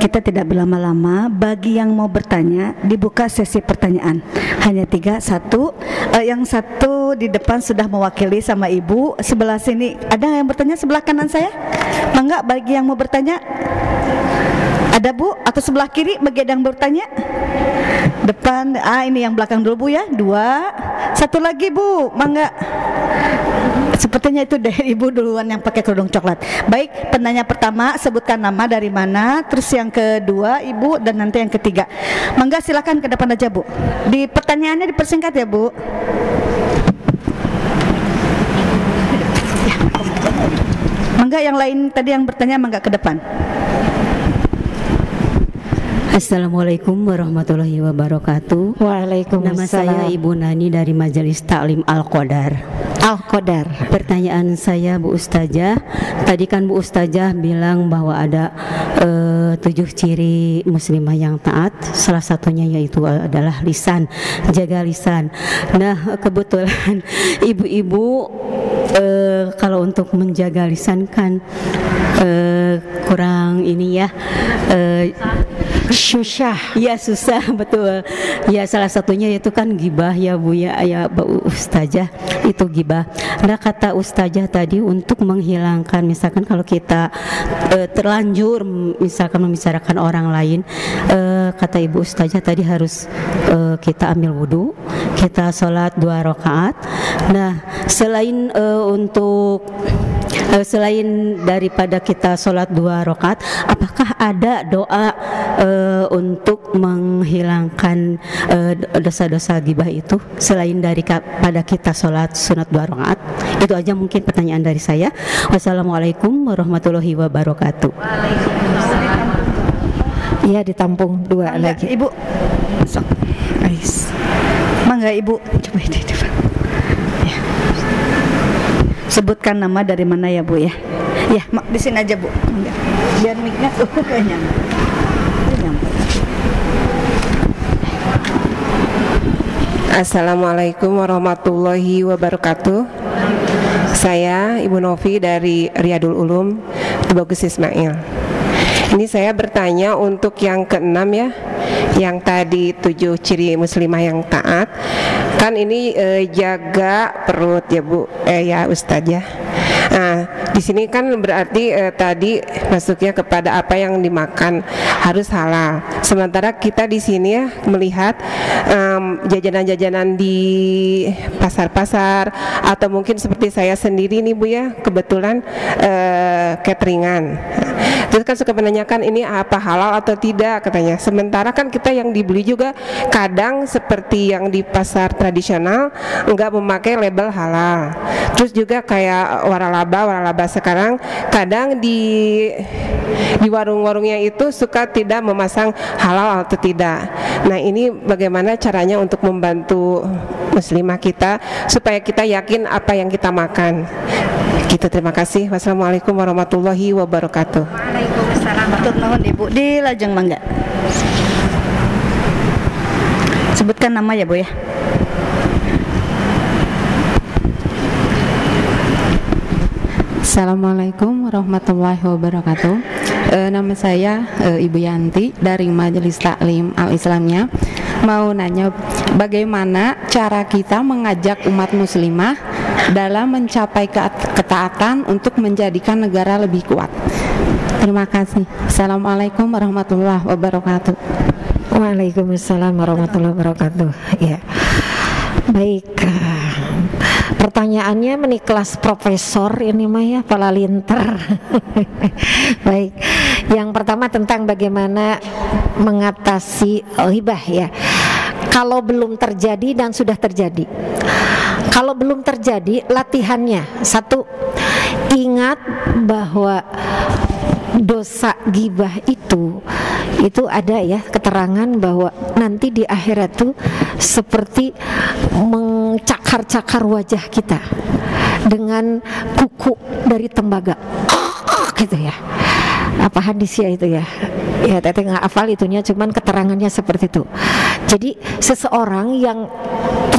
kita tidak berlama-lama. Bagi yang mau bertanya, dibuka sesi pertanyaan. Hanya 3, 1. Yang satu di depan sudah mewakili sama ibu. Sebelah sini ada yang bertanya, sebelah kanan saya. Mangga bagi yang mau bertanya. Ada Bu? Atau sebelah kiri bagi yang bertanya? Depan, ini yang belakang dulu Bu ya. 2, 1 lagi Bu, mangga. Sepertinya itu dari ibu duluan yang pakai kerudung coklat. Baik, penanya pertama sebutkan nama dari mana, terus yang kedua ibu, dan nanti yang ketiga. Mangga silakan ke depan aja Bu. Di pertanyaannya dipersingkat ya Bu. Mangga yang lain tadi yang bertanya mangga ke depan. Assalamualaikum warahmatullahi wabarakatuh. Waalaikumsalam. Nama saya Ibu Nani dari Majelis Taklim Al-Qadar. Al-Qadar. Pertanyaan saya Bu Ustazah, tadi kan Bu Ustazah bilang bahwa ada 7 ciri muslimah yang taat. Salah satunya yaitu adalah lisan, jaga lisan. Nah, kebetulan ibu-ibu kalau untuk menjaga lisan kan kurang ini ya, susah. Ya susah, betul. Ya salah satunya itu kan gibah ya Bu ya, Bu Ustazah, itu gibah. Nah kata Ustazah tadi untuk menghilangkan, misalkan kalau kita terlanjur misalkan membicarakan orang lain, kata Ibu Ustazah tadi harus kita ambil wudhu, kita sholat 2 rakaat. Nah selain selain daripada kita sholat 2 rakaat, apakah ada doa untuk menghilangkan dosa-dosa gibah itu selain daripada kita sholat sunat 2 rakaat? Itu aja mungkin pertanyaan dari saya. Wassalamualaikum warahmatullahi wabarakatuh. Iya, ditampung 2 lagi. Ibu, mangga Ibu, coba ini depan. Ya. Sebutkan nama dari mana ya Bu ya? Ya, di sini aja Bu. Enggak. Biar mic-nya kayaknya. Assalamualaikum warahmatullahi wabarakatuh. Saya Ibu Novi dari Riyadul Ulum, Tubagus Ismail. Ini saya bertanya untuk yang ke-6 ya, yang tadi 7 ciri muslimah yang taat. Kan ini jaga perut ya Bu, ya Ustazah. Nah, di sini kan berarti tadi masuknya kepada apa yang dimakan harus halal. Sementara kita di sini ya melihat jajanan-jajanan di pasar-pasar, atau mungkin seperti saya sendiri nih Bu ya, kebetulan cateringan. Terus kan suka menanyakan ini apa halal atau tidak katanya. Sementara kan kita yang dibeli juga kadang seperti yang di pasar tradisional enggak memakai label halal. Terus juga kayak waralaba sekarang kadang di warung-warungnya itu suka tidak memasang halal atau tidak. Nah ini bagaimana caranya untuk membantu muslimah kita supaya kita yakin apa yang kita makan. Gitu, terima kasih. Wassalamualaikum warahmatullahi wabarakatuh. Waalaikumsalam. Matur nuwun Ibu. Di lajeng mangga. sebutkan nama ya Bu ya. Assalamualaikum warahmatullahi wabarakatuh. Nama saya Ibu Yanti dari Majelis Taklim Al-Islamnya. Mau nanya, bagaimana cara kita mengajak umat muslimah dalam mencapai ketaatan untuk menjadikan negara lebih kuat? Terima kasih. Assalamualaikum warahmatullahi wabarakatuh. Waalaikumsalam warahmatullahi wabarakatuh. Ya, baik. Pertanyaannya ini kelas profesor ini mah ya, pala linter. Baik, yang pertama tentang bagaimana mengatasi ghibah ya. Kalau belum terjadi dan sudah terjadi. Kalau belum terjadi, latihannya satu, ingat bahwa dosa ghibah itu ada ya keterangan bahwa nanti di akhirat tuh seperti mencakar-cakar wajah kita dengan kuku dari tembaga gitu ya. Apa hadisnya itu ya? Ya teteh nggak hafal itunya, cuman keterangannya seperti itu. Jadi seseorang yang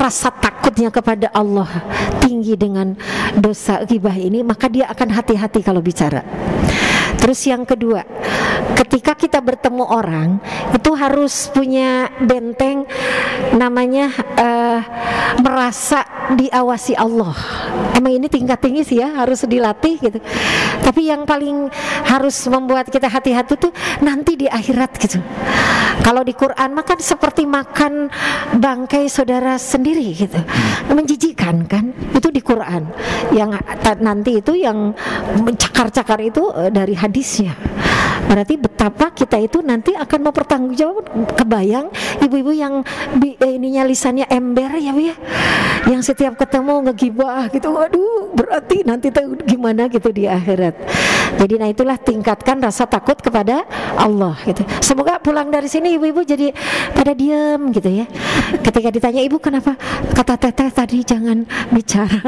rasa takutnya kepada Allah tinggi dengan dosa ghibah ini, maka dia akan hati-hati kalau bicara. Terus yang kedua, ketika kita bertemu orang itu harus punya benteng namanya merasa diawasi Allah. Emang ini tingkat tinggi sih ya, harus dilatih gitu. Tapi yang paling harus membuat kita hati-hati tuh nanti di akhirat gitu. Kalau di Quran makan seperti makan bangkai saudara sendiri gitu, menjijikkan kan? Itu di Quran. Yang nanti itu yang mencakar-cakar itu dari hadisnya. Berarti betapa kita itu nanti akan mempertanggungjawab. Kebayang ibu-ibu yang ininya lisannya ember ya Bu ya, yang setiap ketemu ngegibah gitu, waduh berarti nanti tahu gimana gitu di akhirat. Jadi nah itulah tingkatkan rasa takut kepada Allah gitu. Semoga pulang dari sini ibu-ibu jadi pada diam gitu ya. Ketika ditanya ibu kenapa, kata teteh tadi jangan bicara.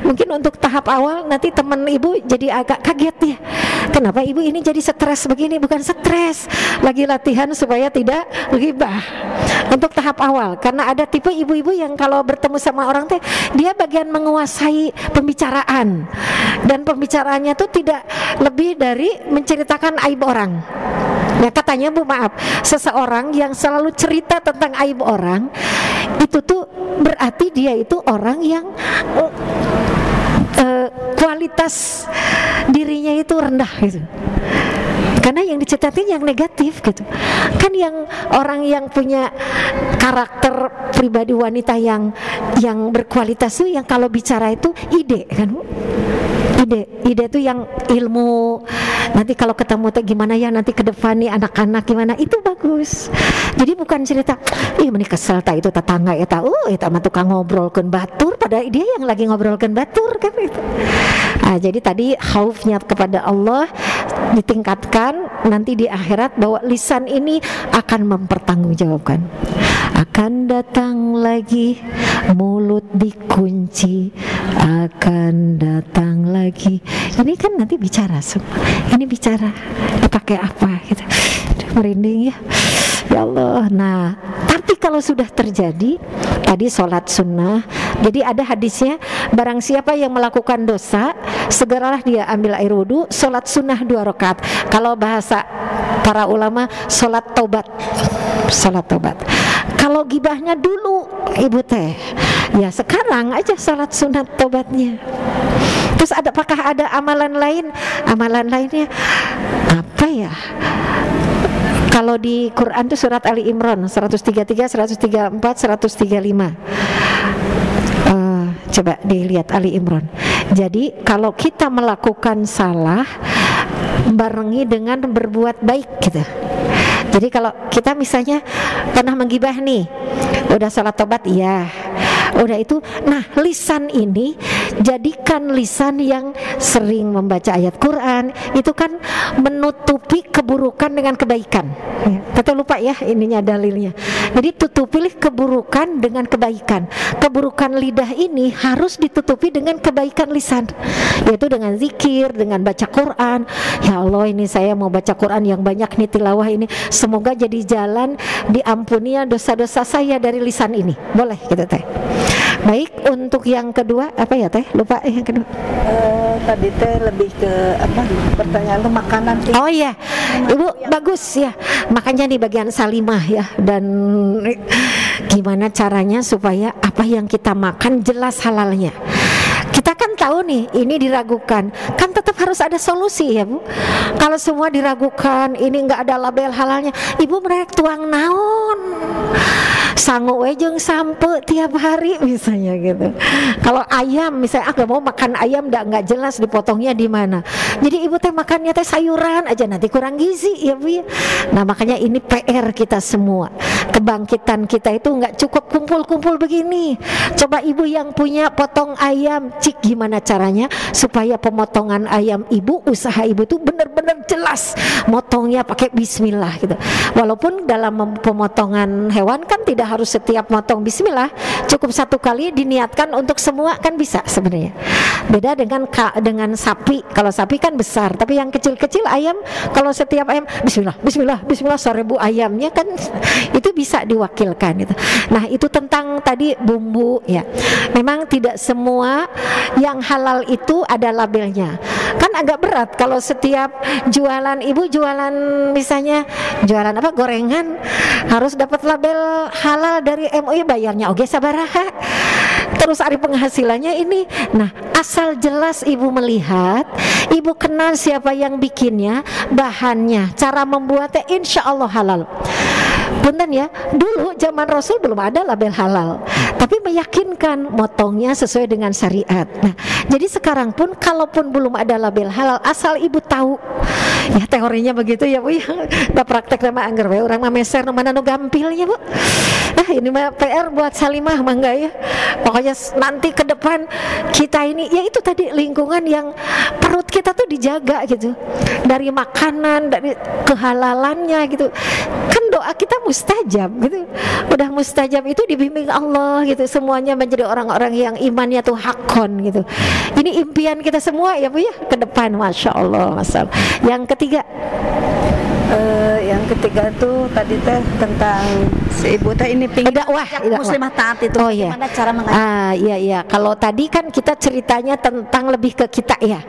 Mungkin untuk tahap awal nanti teman ibu jadi agak kaget ya. Kenapa ibu ini jadi stres begini? Bukan stres, lagi latihan supaya tidak ghibah. Untuk tahap awal, karena ada tipe ibu-ibu yang kalau bertemu sama orang teh dia bagian menguasai pembicaraan, dan pembicaraannya tuh tidak lebih dari menceritakan aib orang. Ya katanya Bu, maaf, seseorang yang selalu cerita tentang aib orang itu tuh berarti dia itu orang yang kualitas dirinya itu rendah gitu. Karena yang diceritain yang negatif gitu. Kan yang orang yang punya karakter pribadi wanita yang berkualitas itu yang kalau bicara itu ide kan Bu. Ide itu yang ilmu. Nanti kalau ketemu tuh gimana ya nanti ke depan nih anak-anak gimana, itu bagus. Jadi bukan cerita ih meni kesel ta itu tetangga ya ta mah tukang ngobrolkeun batur, padahal dia yang lagi ngobrolkeun batur kan itu. Jadi tadi khaufnya kepada Allah ditingkatkan, nanti di akhirat bahwa lisan ini akan mempertanggungjawabkan. Akan datang lagi mulut dikunci, akan datang lagi. Ini kan nanti bicara semua. Ini bicara dipakai apa gitu. Merinding ya. Ya Allah. Nah, tapi kalau sudah terjadi tadi sholat sunnah, jadi ada hadisnya, barang siapa yang melakukan dosa, segeralah dia ambil air wudhu, sholat sunnah 2 rakaat. Kalau bahasa para ulama, sholat tobat. Sholat tobat. Kalau gibahnya dulu ibu teh, ya sekarang aja sholat sunat tobatnya. Terus apakah ada amalan lain? Amalan lainnya apa ya? Kalau di Quran itu surat Ali Imran 133, 134, 135. Coba dilihat Ali Imran. Jadi kalau kita melakukan salah barengi dengan berbuat baik gitu. Jadi kalau kita misalnya pernah menggibah nih, udah salat tobat iya, udah itu, nah lisan ini jadikan lisan yang sering membaca ayat Quran itu kan menutupi keburukan dengan kebaikan. Kita lupa ya ininya dalilnya. Jadi tutupilah keburukan dengan kebaikan. Keburukan lidah ini harus ditutupi dengan kebaikan lisan, yaitu dengan zikir, dengan baca Quran. Ya Allah, ini saya mau baca Quran yang banyak nih, tilawah ini, semoga jadi jalan diampuni dosa-dosa saya dari lisan ini. Boleh gitu teh. Baik, untuk yang kedua apa ya teh? Lupa yang kedua. Tadi teh lebih ke apa? Pertanyaan tuh makanan. Oh iya, Ibu bagus ya. Makanya di bagian salimah ya, dan gimana caranya supaya apa yang kita makan jelas halalnya. Kita kan tahu nih ini diragukan, kan tetap harus ada solusi ya Bu. Kalau semua diragukan, ini nggak ada label halalnya, Ibu mereka tuang naon, sangu wejeng sampe tiap hari misalnya gitu. Kalau ayam misalnya nggak mau makan ayam, nggak jelas dipotongnya di mana. Jadi Ibu teh makannya teh sayuran aja, nanti kurang gizi ya Bu ya. Nah makanya ini PR kita semua. Kebangkitan kita itu nggak cukup kumpul-kumpul begini. Coba Ibu yang punya potong ayam, cik gimana caranya supaya pemotongan ayam Ibu, usaha Ibu tuh benar-benar jelas motongnya pakai bismillah gitu. Walaupun dalam pemotongan hewan kan tidak harus setiap motong bismillah, cukup satu kali diniatkan untuk semua kan bisa sebenarnya. Beda dengan sapi. Kalau sapi kan besar, tapi yang kecil-kecil ayam, kalau setiap ayam bismillah, bismillah, bismillah 1000 ayamnya kan itu bisa diwakilkan gitu. Nah, itu tentang tadi bumbu ya. Memang tidak semua yang halal itu ada labelnya. Kan agak berat kalau setiap jualan, Ibu jualan misalnya jualan apa, gorengan, harus dapat label halal dari MUI, bayarnya oge sabaraha. Terus ari penghasilannya ini. Nah, asal jelas Ibu melihat, Ibu kenal siapa yang bikinnya, bahannya, cara membuatnya, insya Allah halal. Punten ya, dulu zaman Rasul belum ada label halal, tapi meyakinkan motongnya sesuai dengan syariat. Nah, jadi sekarang pun kalaupun belum ada label halal, asal Ibu tahu, ya teorinya begitu ya Bu ya. Nah, praktek nama anggar we orang mah meser mana nu gampilnya Bu. Nah, ini mah PR buat Salimah mah enggak ya. Pokoknya nanti ke depan kita ini ya itu tadi lingkungan yang perut kita tuh dijaga gitu. Dari makanan, dari kehalalannya gitu. Kan doa kita mustajab gitu. Udah mustajab itu dibimbing Allah gitu. Semuanya menjadi orang-orang yang imannya tuh hakon gitu. Ini impian kita semua ya Bu ya ke depan, Masya Allah. Yang ketiga, yang ketiga tuh tadi teh tentang si Ibu teh ini pingin muslimah taat itu. Oh iya. Gimana cara mengajak? Iya. Kalau tadi kan kita ceritanya tentang lebih ke kita ya.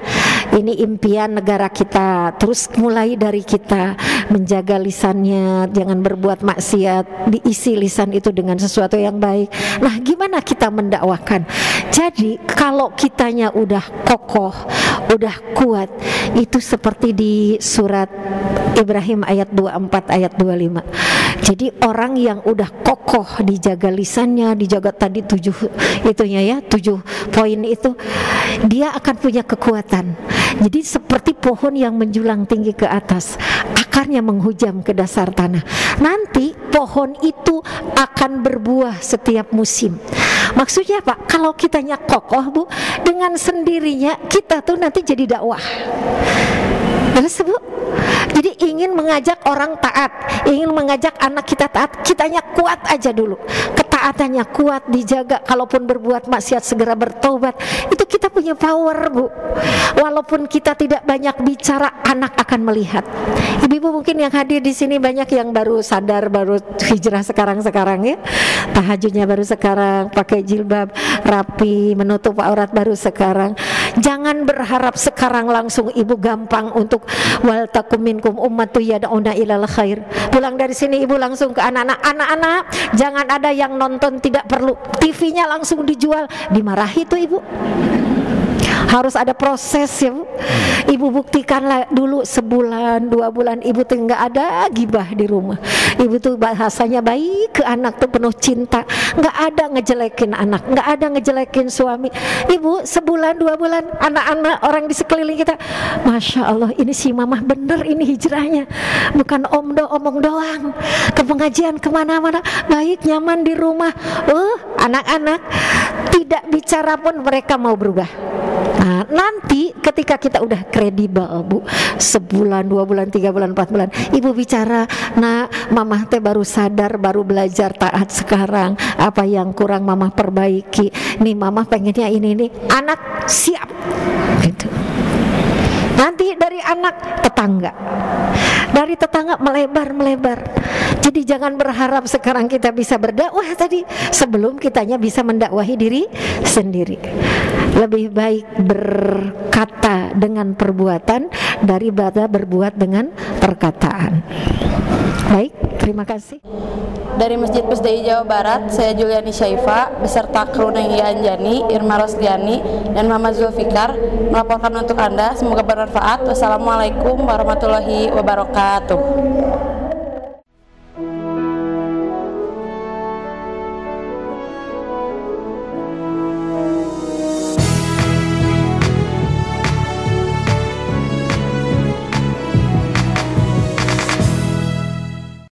Ini impian negara kita. Terus mulai dari kita menjaga lisannya, jangan berbuat maksiat, diisi lisan itu dengan sesuatu yang baik. Nah, gimana kita mendakwahkan? Jadi kalau kitanya udah kokoh, udah kuat, itu seperti di surat Ibrahim ayat 24 ayat 25. Jadi orang yang udah kokoh dijaga lisannya, dijaga tadi 7 itunya ya, 7 poin itu, dia akan punya kekuatan. Jadi seperti pohon yang menjulang tinggi ke atas, akarnya menghujam ke dasar tanah. Nanti pohon itu akan berbuah setiap musim. Maksudnya apa? Kalau kitanya kokoh Bu, dengan sendirinya kita tuh nanti jadi dakwah. Terus Bu, jadi ingin mengajak orang taat, ingin mengajak anak kita taat, kitanya kuat aja dulu. Ketaatannya kuat, dijaga. Kalaupun berbuat maksiat segera bertobat. Itu kita punya power Bu. Walaupun kita tidak banyak bicara, anak akan melihat. Ibu-ibu mungkin yang hadir di sini banyak yang baru sadar, baru hijrah sekarang ya. Tahajudnya baru sekarang, pakai jilbab rapi, menutup aurat baru sekarang. Jangan berharap sekarang langsung Ibu gampang untuk wal takum minkum ummatu yad'una ilal khair. Pulang dari sini Ibu langsung ke anak-anak, jangan ada yang nonton tidak perlu, TV-nya langsung dijual, dimarahi tuh Ibu. Harus ada proses ya Bu. Ibu buktikanlah dulu sebulan 2 bulan ibu tuh nggak ada gibah di rumah. Ibu tuh bahasanya baik ke anak tuh penuh cinta, nggak ada ngejelekin anak, nggak ada ngejelekin suami. Ibu sebulan 2 bulan anak-anak orang di sekeliling kita, Masya Allah ini si mamah bener ini hijrahnya, bukan omong doang, ke pengajian kemana-mana, baik nyaman di rumah. Anak-anak tidak bicara pun mereka mau berubah. Nah, nanti ketika kita udah kredibel Bu, sebulan, 2 bulan, 3 bulan, 4 bulan, ibu bicara, nah mamah teh baru sadar, baru belajar taat sekarang, apa yang kurang mamah perbaiki, nih mamah pengennya ini nih, anak siap gitu. Nanti dari anak tetangga, dari tetangga melebar. Jadi jangan berharap sekarang kita bisa berdakwah tadi sebelum kitanya bisa mendakwahi diri sendiri. Lebih baik berkata dengan perbuatan daripada berbuat dengan perkataan. Baik, terima kasih. Dari Masjid Pusdai Jawa Barat, saya Juliani Syaifa beserta kru Nengi Anjani, Irma Rosliani, dan Mama Zulfikar melaporkan untuk Anda. Semoga bermanfaat. Wassalamualaikum warahmatullahi wabarakatuh.